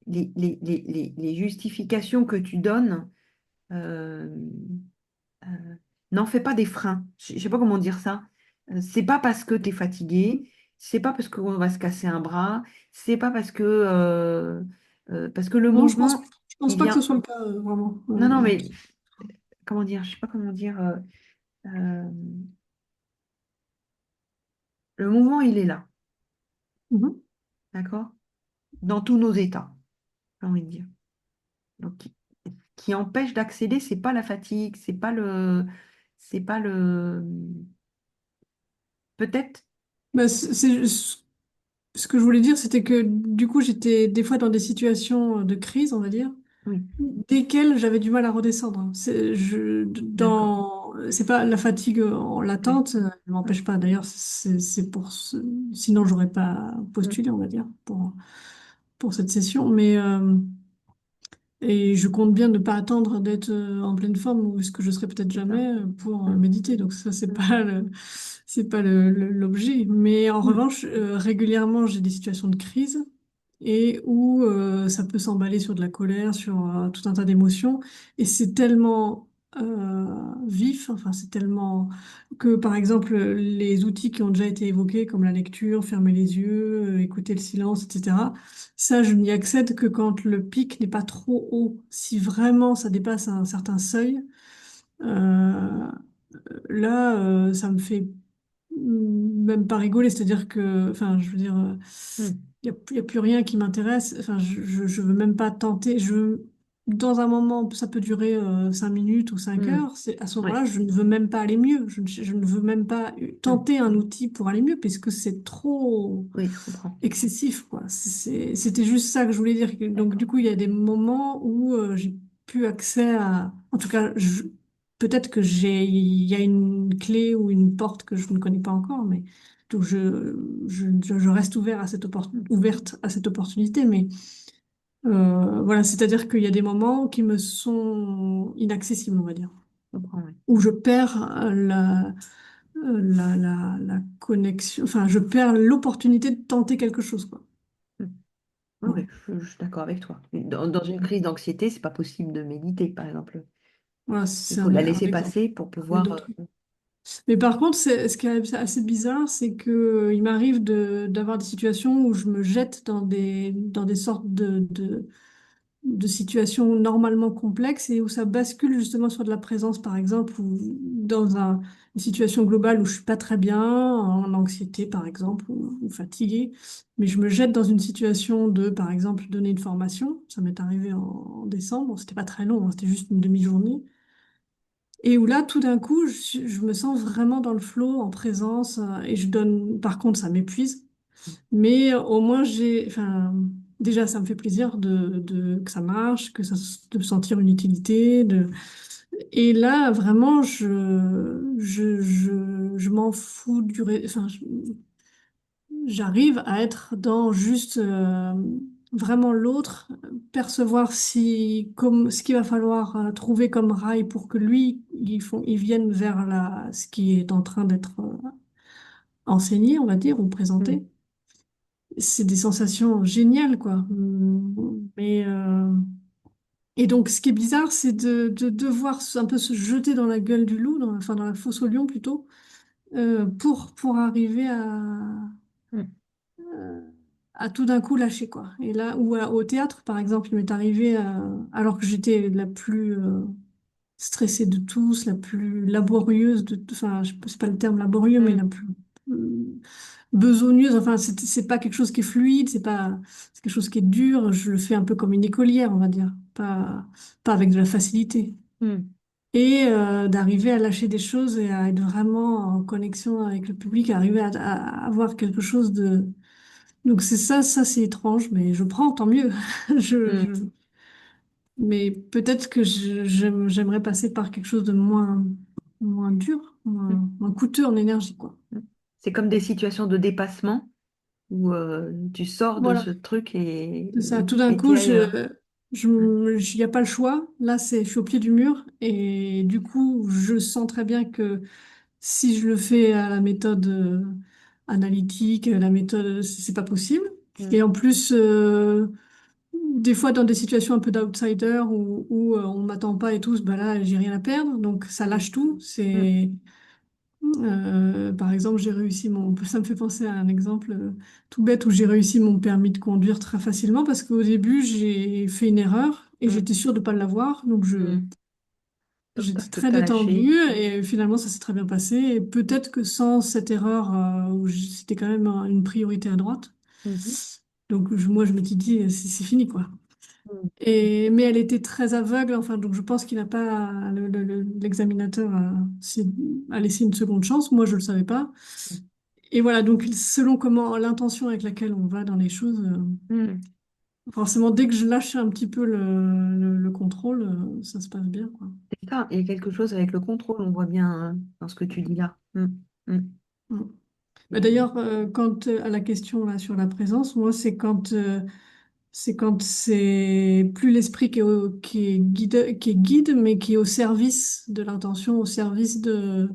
les justifications que tu donnes, euh, euh, n'en fais pas des freins. Je ne sais pas comment dire ça. C'est pas parce que tu es fatigué, c'est pas parce qu'on va se casser un bras, c'est pas parce que le Non, mouvement, je pense il pas que ce vient. soit le cas, vraiment. Non, non, mais comment dire, je sais pas comment dire. Euh, le mouvement, il est là, Mhm. d'accord? Dans tous nos états, j'ai envie de dire. Donc, qui empêche d'accéder, c'est pas la fatigue, c'est pas le, peut-être, Bah, ce que je voulais dire, c'était que du coup, j'étais des fois dans des situations de crise, on va dire, oui, desquelles j'avais du mal à redescendre. d'accord. C'est pas la fatigue en Oui. latente, ne m'empêche pas. D'ailleurs, sinon j'aurais pas Mm. postulé, on va dire, pour cette session. Et je compte bien ne pas attendre d'être en pleine forme, ou ce que je serai peut-être C'est ça. jamais pour Mm. méditer. Donc ça, Mm. c'est pas l'objet. Mais en Mm. revanche, régulièrement, j'ai des situations de crise et où ça peut s'emballer sur de la colère, sur tout un tas d'émotions. Et c'est tellement vif, enfin c'est tellement que, par exemple, les outils qui ont déjà été évoqués, comme la lecture, fermer les yeux, écouter le silence, etc., ça, je n'y accède que quand le pic n'est pas trop haut. Si vraiment ça dépasse un certain seuil, euh, là, ça me fait même pas rigoler. C'est-à-dire que, enfin, je veux dire, Mm. il y a plus rien qui m'intéresse. Enfin, je veux même pas tenter. Dans un moment, ça peut durer 5 minutes ou cinq Mm. heures. À ce Oui, moment-là, je ne veux même pas aller mieux. Je ne veux même pas mm. tenter un outil pour aller mieux, puisque c'est trop Oui, je comprends. excessif, quoi. C'était juste ça que je voulais dire. Donc, du D'accord. coup, il y a des moments où j'ai plus accès à. En tout cas, peut-être que il y a une clé ou une porte que je ne connais pas encore, mais donc je reste ouverte à cette opportunité. Mais voilà, c'est-à-dire qu'il y a des moments qui me sont inaccessibles, on va dire, Je comprends, oui. où je perds la connexion, enfin, je perds l'opportunité de tenter quelque chose, quoi. Mm. Oui, Voilà. oui, je suis d'accord avec toi. Dans une crise d'anxiété, c'est pas possible de méditer, par exemple. Voilà, Il c'est faut la un laisser exemple. passer pour Il y a pouvoir. d'autres. Mais par contre, ce qui est assez bizarre, c'est que il m'arrive d'avoir des situations où je me jette dans des sortes de situations normalement complexes et où ça bascule justement sur de la présence, par exemple, ou une situation globale où je suis pas très bien, en anxiété, par exemple, ou fatiguée. Mais je me jette dans une situation de, par exemple, donner une formation. Ça m'est arrivé en décembre. C'était pas très long, hein, c'était juste une demi-journée. Et où là, tout d'un coup, je me sens vraiment dans le flow, en présence, et je donne. Par contre, ça m'épuise, mais au moins enfin, déjà, ça me fait plaisir que ça marche, de sentir une utilité, et là, vraiment, je m'en fous enfin, j'arrive à être dans juste vraiment l'autre, percevoir ce qu'il va falloir trouver comme rail pour que lui, il vienne vers ce qui est en train d'être enseigné, on va dire, ou Mm. présenté. C'est des sensations géniales, quoi. Mais, et donc, ce qui est bizarre, c'est de devoir un peu se jeter dans la gueule du loup, enfin dans la fosse au lion plutôt, pour arriver Mm. euh, à tout d'un coup lâcher, quoi. Et là, au théâtre, par exemple, il m'est arrivé, alors que j'étais la plus stressée de tous, la plus laborieuse enfin, c'est pas le terme laborieux, mais la Mm. plus besogneuse. Enfin, c'est pas quelque chose qui est fluide, c'est quelque chose qui est dur. Je le fais un peu comme une écolière, on va dire, pas avec de la facilité. Mm. Et d'arriver à lâcher des choses et à être vraiment en connexion avec le public, à arriver à avoir quelque chose de... Donc c'est ça c'est étrange, mais je prends, tant mieux. Mm. Mais peut-être que j'aimerais passer par quelque chose de moins dur, Mm. moins coûteux en énergie, quoi. Mm. C'est comme des situations de dépassement où tu sors de ce Voilà, truc c'est ça. Tout d'un et t'es coup, ailleurs. Ouais. il n'y a pas le choix. Là, je suis au pied du mur et du coup, je sens très bien que si je le fais à la méthode analytique, la méthode, c'est pas possible. Et Mm. en plus, des fois, dans des situations un peu d'outsider où on m'attend pas et tout, bah là, j'ai rien à perdre. Donc, ça Mm. lâche tout. Mm. Par exemple, ça me fait penser à un exemple tout bête où j'ai réussi mon permis de conduire très facilement parce qu'au début, j'ai fait une erreur et Mm. j'étais sûre de pas l'avoir. Donc, Mm. Donc, j'étais tout très à lâché. détendue et finalement, ça s'est très bien passé. Et peut-être que sans cette erreur, c'était quand même une priorité à droite. Mhm. Donc, moi, je m'étais dit, c'est fini, quoi. Mm. Mais elle était très aveugle, enfin, donc je pense qu'il n'a pas, l'examinateur a laissé une seconde chance. Moi, je le savais pas. Et voilà, donc selon comment l'intention avec laquelle on va dans les choses, Mm. forcément, dès que je lâche un petit peu le contrôle, ça se passe bien, quoi. C'est ça, il y a quelque chose avec le contrôle, on voit bien dans ce que tu dis là. Mm. Mm. Mm. Bah, Et- d'ailleurs, quant à la question là, sur la présence, moi, c'est quand c'est plus l'esprit qui est guide, mais qui est au service de l'intention, au service de...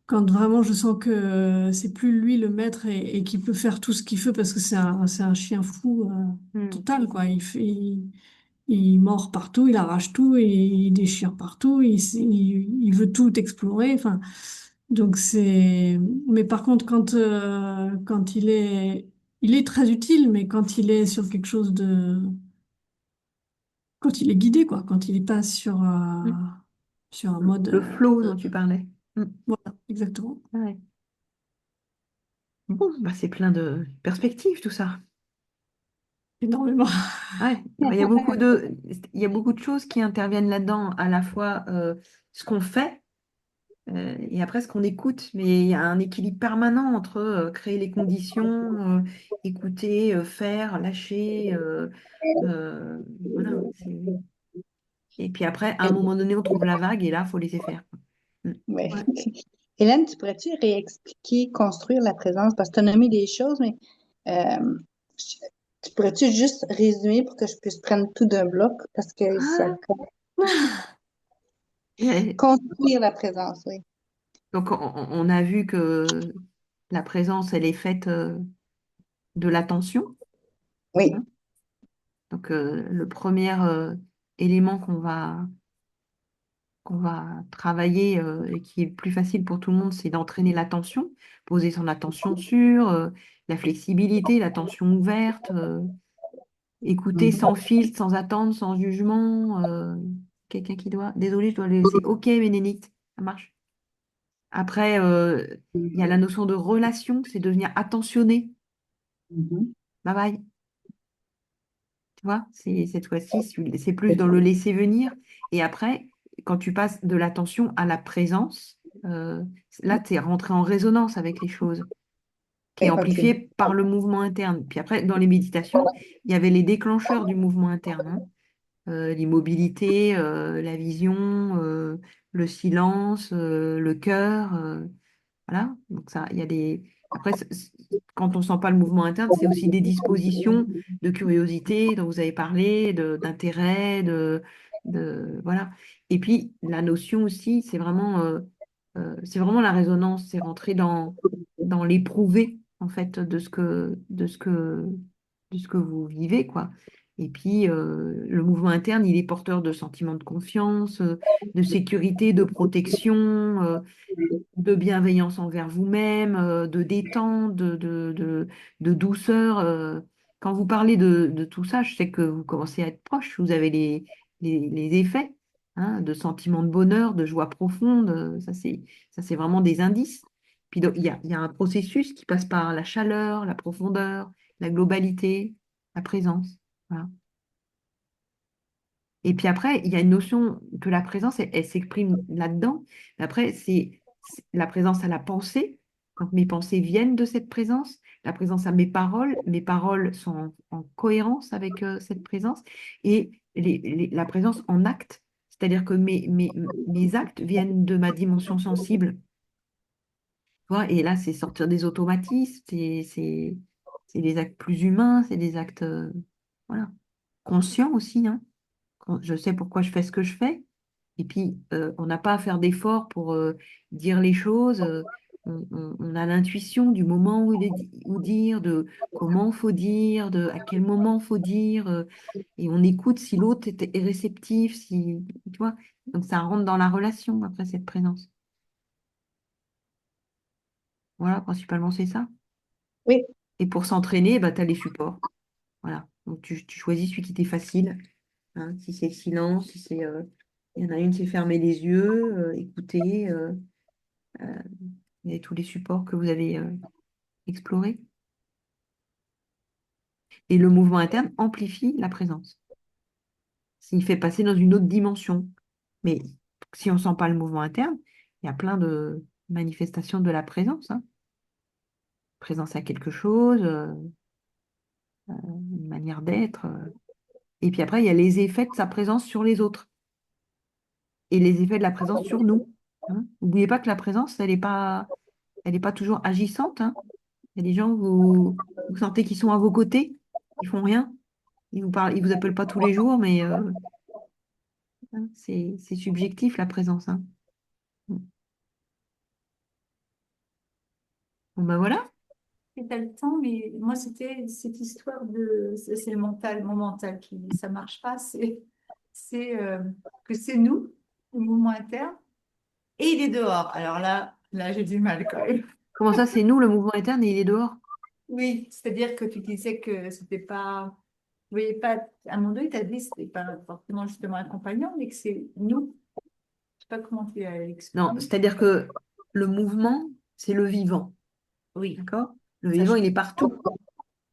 Quand vraiment je sens que c'est plus lui le maître et qui peut faire tout ce qu'il veut parce que c'est un chien fou Mm. total, quoi. Il mord partout, il arrache tout, il déchire partout, il veut tout explorer. Enfin, donc c'est... Mais par contre, quand il est très utile, mais quand il est sur quelque chose de... Quand il est guidé, quoi, quand il est pas Mm. sur un mode... Le flow dont tu parlais. Mm. voilà, exactement. Ouais. Bon, bah c'est plein de perspectives tout ça. Énormément. Ouais. Bah, il y a beaucoup de choses qui interviennent là-dedans, à la fois ce qu'on fait et après ce qu'on écoute, mais il y a un équilibre permanent entre créer les conditions, écouter, faire, lâcher. Voilà. Et puis après, à un moment donné, on trouve la vague et là, il faut laisser faire. Mm. Ouais. Ouais. Hélène, tu pourrais-tu réexpliquer, construire la présence? Parce que tu as nommé des choses, mais euh, tu pourrais-tu juste résumer pour que je puisse prendre tout d'un bloc? Parce que ça... Ah, et- Construire la présence, oui. donc, on a vu que la présence, elle est faite de l'attention. Oui. Hein. Donc, le premier élément qu'on va travailler et qui est plus facile pour tout le monde, c'est d'entraîner l'attention, poser son attention sur la flexibilité, l'attention ouverte, écouter sans filtre, sans attendre, sans jugement. Quelqu'un qui doit... Désolé, je dois le laisser. Ok, Bénédicte, ça marche. Après, il y a la notion de relation, c'est devenir attentionné. Mhm. Bye bye. Tu vois, cette fois-ci, c'est plus dans le laisser venir. Et après, quand tu passes de l'attention à la présence, là, tu es rentré en résonance avec les choses, qui est Oui, OK. amplifiée par le mouvement interne. Puis après, dans les méditations, il y avait les déclencheurs du mouvement interne, hein. L'immobilité, la vision, le silence, le cœur. Voilà, donc ça, il y a des... Après, quand on sent pas le mouvement interne, c'est aussi des dispositions de curiosité dont vous avez parlé, d'intérêt, Voilà. Et puis, la notion aussi, c'est vraiment la résonance, c'est rentrer dans l'éprouvé, en fait, de ce que vous vivez, quoi. Et puis, le mouvement interne, il est porteur de sentiments de confiance, de sécurité, de protection, de bienveillance envers vous-même, de détente, de douceur. Quand vous parlez de tout ça, je sais que vous commencez à être proche, vous avez les effets, hein, de sentiments de bonheur, de joie profonde. Ça, c'est vraiment des indices. Puis donc, il y a un processus qui passe par la chaleur, la profondeur, la globalité, la présence. Voilà. Et puis après, il y a une notion que la présence, elle s'exprime là-dedans. Mais après, c'est la présence à la pensée. Donc mes pensées viennent de cette présence. La présence à mes paroles sont en cohérence avec cette présence. Et la présence en acte, c'est-à-dire que mes actes viennent de ma dimension sensible. Tu vois, et là, c'est sortir des automatismes, c'est des actes plus humains, c'est des actes voilà, conscients aussi, hein. Je sais pourquoi je fais ce que je fais. Et puis, on n'a pas à faire d'efforts pour dire les choses. On a l'intuition du moment où dire, de comment faut dire, de à quel moment faut dire. Et on écoute si l'autre est réceptif, si, tu vois. Donc, ça rentre dans la relation après cette présence. Voilà, principalement, c'est ça. Oui, Et pour s'entraîner, bah, tu as les supports. Voilà. Donc, tu choisis celui qui t'est facile. Hein, si c'est le silence, si c'est, il y en a une, c'est fermer les yeux, écouter, euh, et tous les supports que vous avez explorés. Et le mouvement interne amplifie la présence. Il fait passer dans une autre dimension. Mais si on ne sent pas le mouvement interne, il y a plein de manifestations de la présence, hein. Présence à quelque chose, une manière d'être. Et puis après, il y a les effets de sa présence sur les autres et les effets de la présence sur nous. Hein. N'oubliez pas que la présence, elle est pas toujours agissante, hein. Il y a des gens, vous sentez qu'ils sont à vos côtés, ils font rien, ils vous appellent pas tous les jours, mais hein, c'est subjectif la présence, hein. Bon ben voilà. Et t'as le temps, mais moi, c'était cette histoire de. C'est le mental, mon mental qui dit ça marche pas. C'est que c'est nous, le mouvement interne, et il est dehors. Alors là, j'ai du mal quand même. Comment ça, c'est nous, le mouvement interne, et il est dehors? Oui, c'est-à-dire que tu disais que c'était pas. Vous voyez pas. À un moment donné, tu as dit que c'était pas forcément justement accompagnant, mais que c'est nous. Je sais pas comment tu as Non, exprimé. c'est-à-dire que le mouvement, c'est le vivant, Oui, d'accord? Le ça vivant, je. il est partout,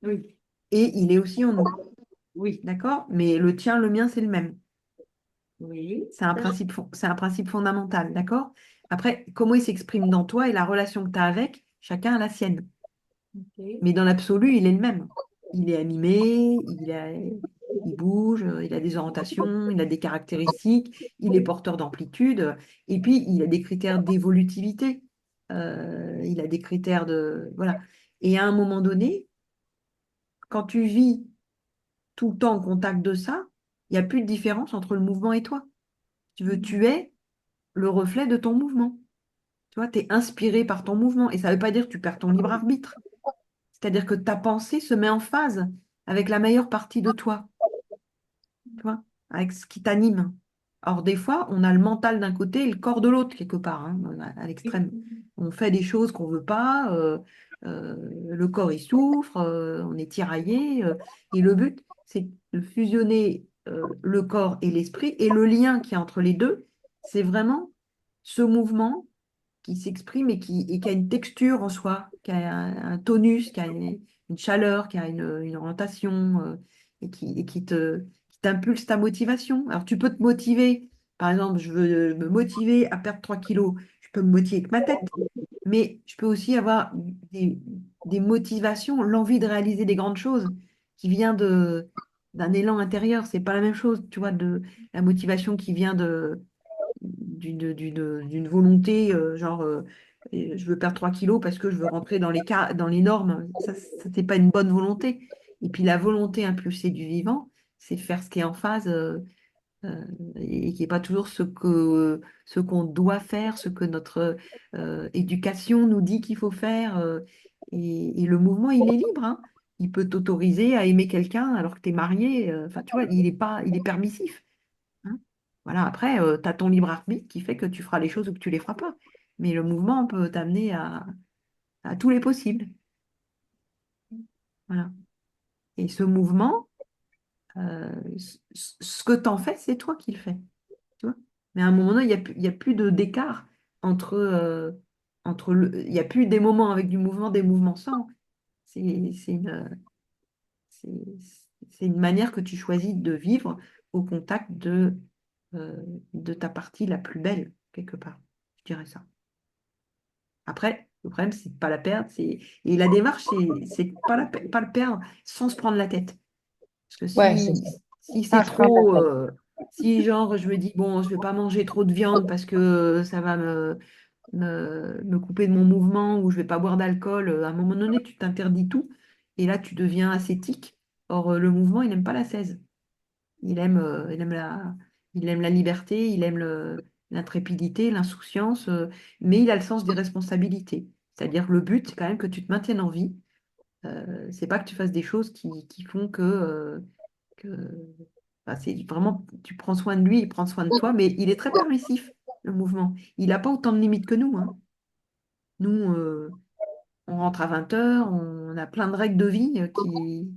Oui, et il est aussi en nous, oui, d'accord? Mais le tien, le mien, c'est le même. oui. C'est un principe fondamental, d'accord? Après, comment il s'exprime dans toi et la relation que tu as avec, chacun a la sienne. Ok. Mais dans l'absolu, il est le même. Il est animé, il bouge, il a des orientations, il a des caractéristiques, il est porteur d'amplitude, et puis il a des critères d'évolutivité. Il a des critères de... Voilà. Et à un moment donné, quand tu vis tout le temps en contact de ça, il n'y a plus de différence entre le mouvement et toi. Tu es le reflet de ton mouvement. Tu vois, tu es inspiré par ton mouvement. Et ça ne veut pas dire que tu perds ton libre arbitre. C'est-à-dire que ta pensée se met en phase avec la meilleure partie de toi, tu vois, avec ce qui t'anime. Or, des fois, on a le mental d'un côté et le corps de l'autre, quelque part, hein, à l'extrême. On fait des choses qu'on ne veut pas, le corps, il souffre, on est tiraillé. Et le but, c'est de fusionner le corps et l'esprit. Et le lien qui est entre les deux, c'est vraiment ce mouvement qui s'exprime et qui a une texture en soi, qui a un tonus, qui a une chaleur, qui a une orientation et qui t'impulse ta motivation. Alors tu peux te motiver, par exemple, je veux me motiver à perdre 3 kilos, je peux me motiver avec ma tête, mais je peux aussi avoir des motivations, l'envie de réaliser des grandes choses qui vient d'un élan intérieur. C'est pas la même chose, tu vois, de la motivation qui vient d'une volonté, genre je veux perdre 3 kilos parce que je veux rentrer dans les normes. Ça, c'est pas une bonne volonté. Et puis la volonté impulsée du vivant, c'est faire ce qui est en phase et qui n'est pas toujours ce qu'on doit faire, ce que notre éducation nous dit qu'il faut faire. Et le mouvement, il est libre, hein. il peut t'autoriser à aimer quelqu'un alors que tu es marié. Enfin, tu vois, il est permissif. Hein. Voilà, après, tu as ton libre arbitre qui fait que tu feras les choses ou que tu les feras pas. Mais le mouvement peut t'amener à tous les possibles. Voilà. Et ce mouvement, ce que tu en fais, c'est toi qui le fais. Tu vois. Mais à un moment donné, il y a plus d'écart il n'y a plus des moments avec du mouvement, des mouvements sans. C'est une, c'est, c'est une manière que tu choisis de vivre au contact euh, de ta partie la plus belle, quelque part. Je dirais ça. Après, le problème, c'est de pas la perdre. Et la démarche, c'est de pas le perdre sans se prendre la tête. Parce que Ouais, c'est ça. si Sans c'est se prendre la trop, tête. si genre je me dis, bon, je vais pas manger trop de viande parce que ça va me couper de mon mouvement ou je vais pas boire d'alcool, à un moment donné, tu t'interdis tout. Et là, tu deviens ascétique. Or, le mouvement, il n'aime pas l'ascèse. Il aime la liberté, il aime l'intrépidité, l'insouciance, mais il a le sens des responsabilités. C'est-à-dire, le but, c'est quand même que tu te maintiennes en vie. C'est pas que tu fasses des choses qui font que enfin, c'est vraiment, tu prends soin de lui, il prend soin de toi, mais il est très permissif, le mouvement. Il n'a pas autant de limites que nous, hein. Nous, on rentre à 20 heures, on a plein de règles de vie qui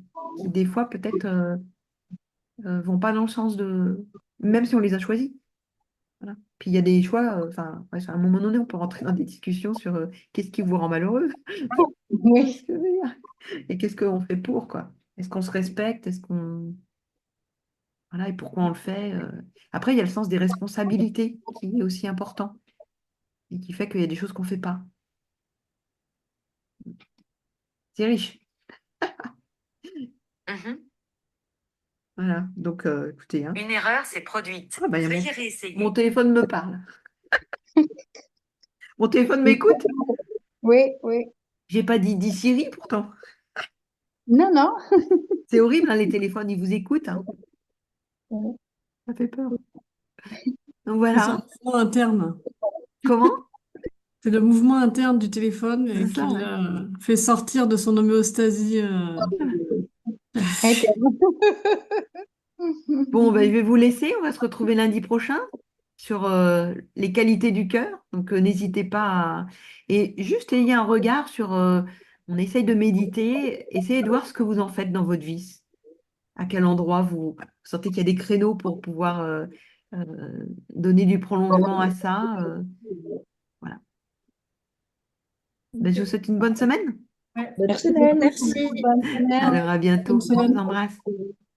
des fois, peut-être, vont pas dans le sens de... Même si on les a choisis. Voilà. Puis il y a des choix, enfin, ouais, à un moment donné, on peut rentrer dans des discussions sur qu'est-ce qui vous rend malheureux. Tu vois ce Oui. que je veux dire. Et qu'est-ce qu'on fait pour, quoi? Est-ce qu'on se respecte? Est-ce qu'on... Voilà, et pourquoi on le fait? Après, il y a le sens des responsabilités qui est aussi important et qui fait qu'il y a des choses qu'on ne fait pas. C'est riche. Mhm. Voilà, donc écoutez, hein. Une erreur s'est produite. Ah, bah, il y a Veuillez mon réessayer. téléphone me parle. Mon téléphone m'écoute? Oui, oui. J'ai pas dit Siri pourtant. Non, non. C'est horrible, hein, les téléphones, ils vous écoutent, hein. Ça fait peur. Donc C'est un voilà. mouvement interne. Comment? C'est le mouvement interne du téléphone C'est qui ça, ouais. l'a fait sortir de son homéostasie. Voilà. Interne. Bon, bah, je vais vous laisser. On va se retrouver lundi prochain sur les qualités du cœur. Donc, n'hésitez pas à... Et juste ayez un regard sur... on essaye de méditer. Essayez de voir ce que vous en faites dans votre vie. À quel endroit vous sentez qu'il y a des créneaux pour pouvoir donner du prolongement à ça. Voilà. Ben, je vous souhaite une bonne semaine. Ouais. Merci beaucoup. Merci. Bonne semaine. Alors, à Bonne bientôt. Je vous semaine. embrasse.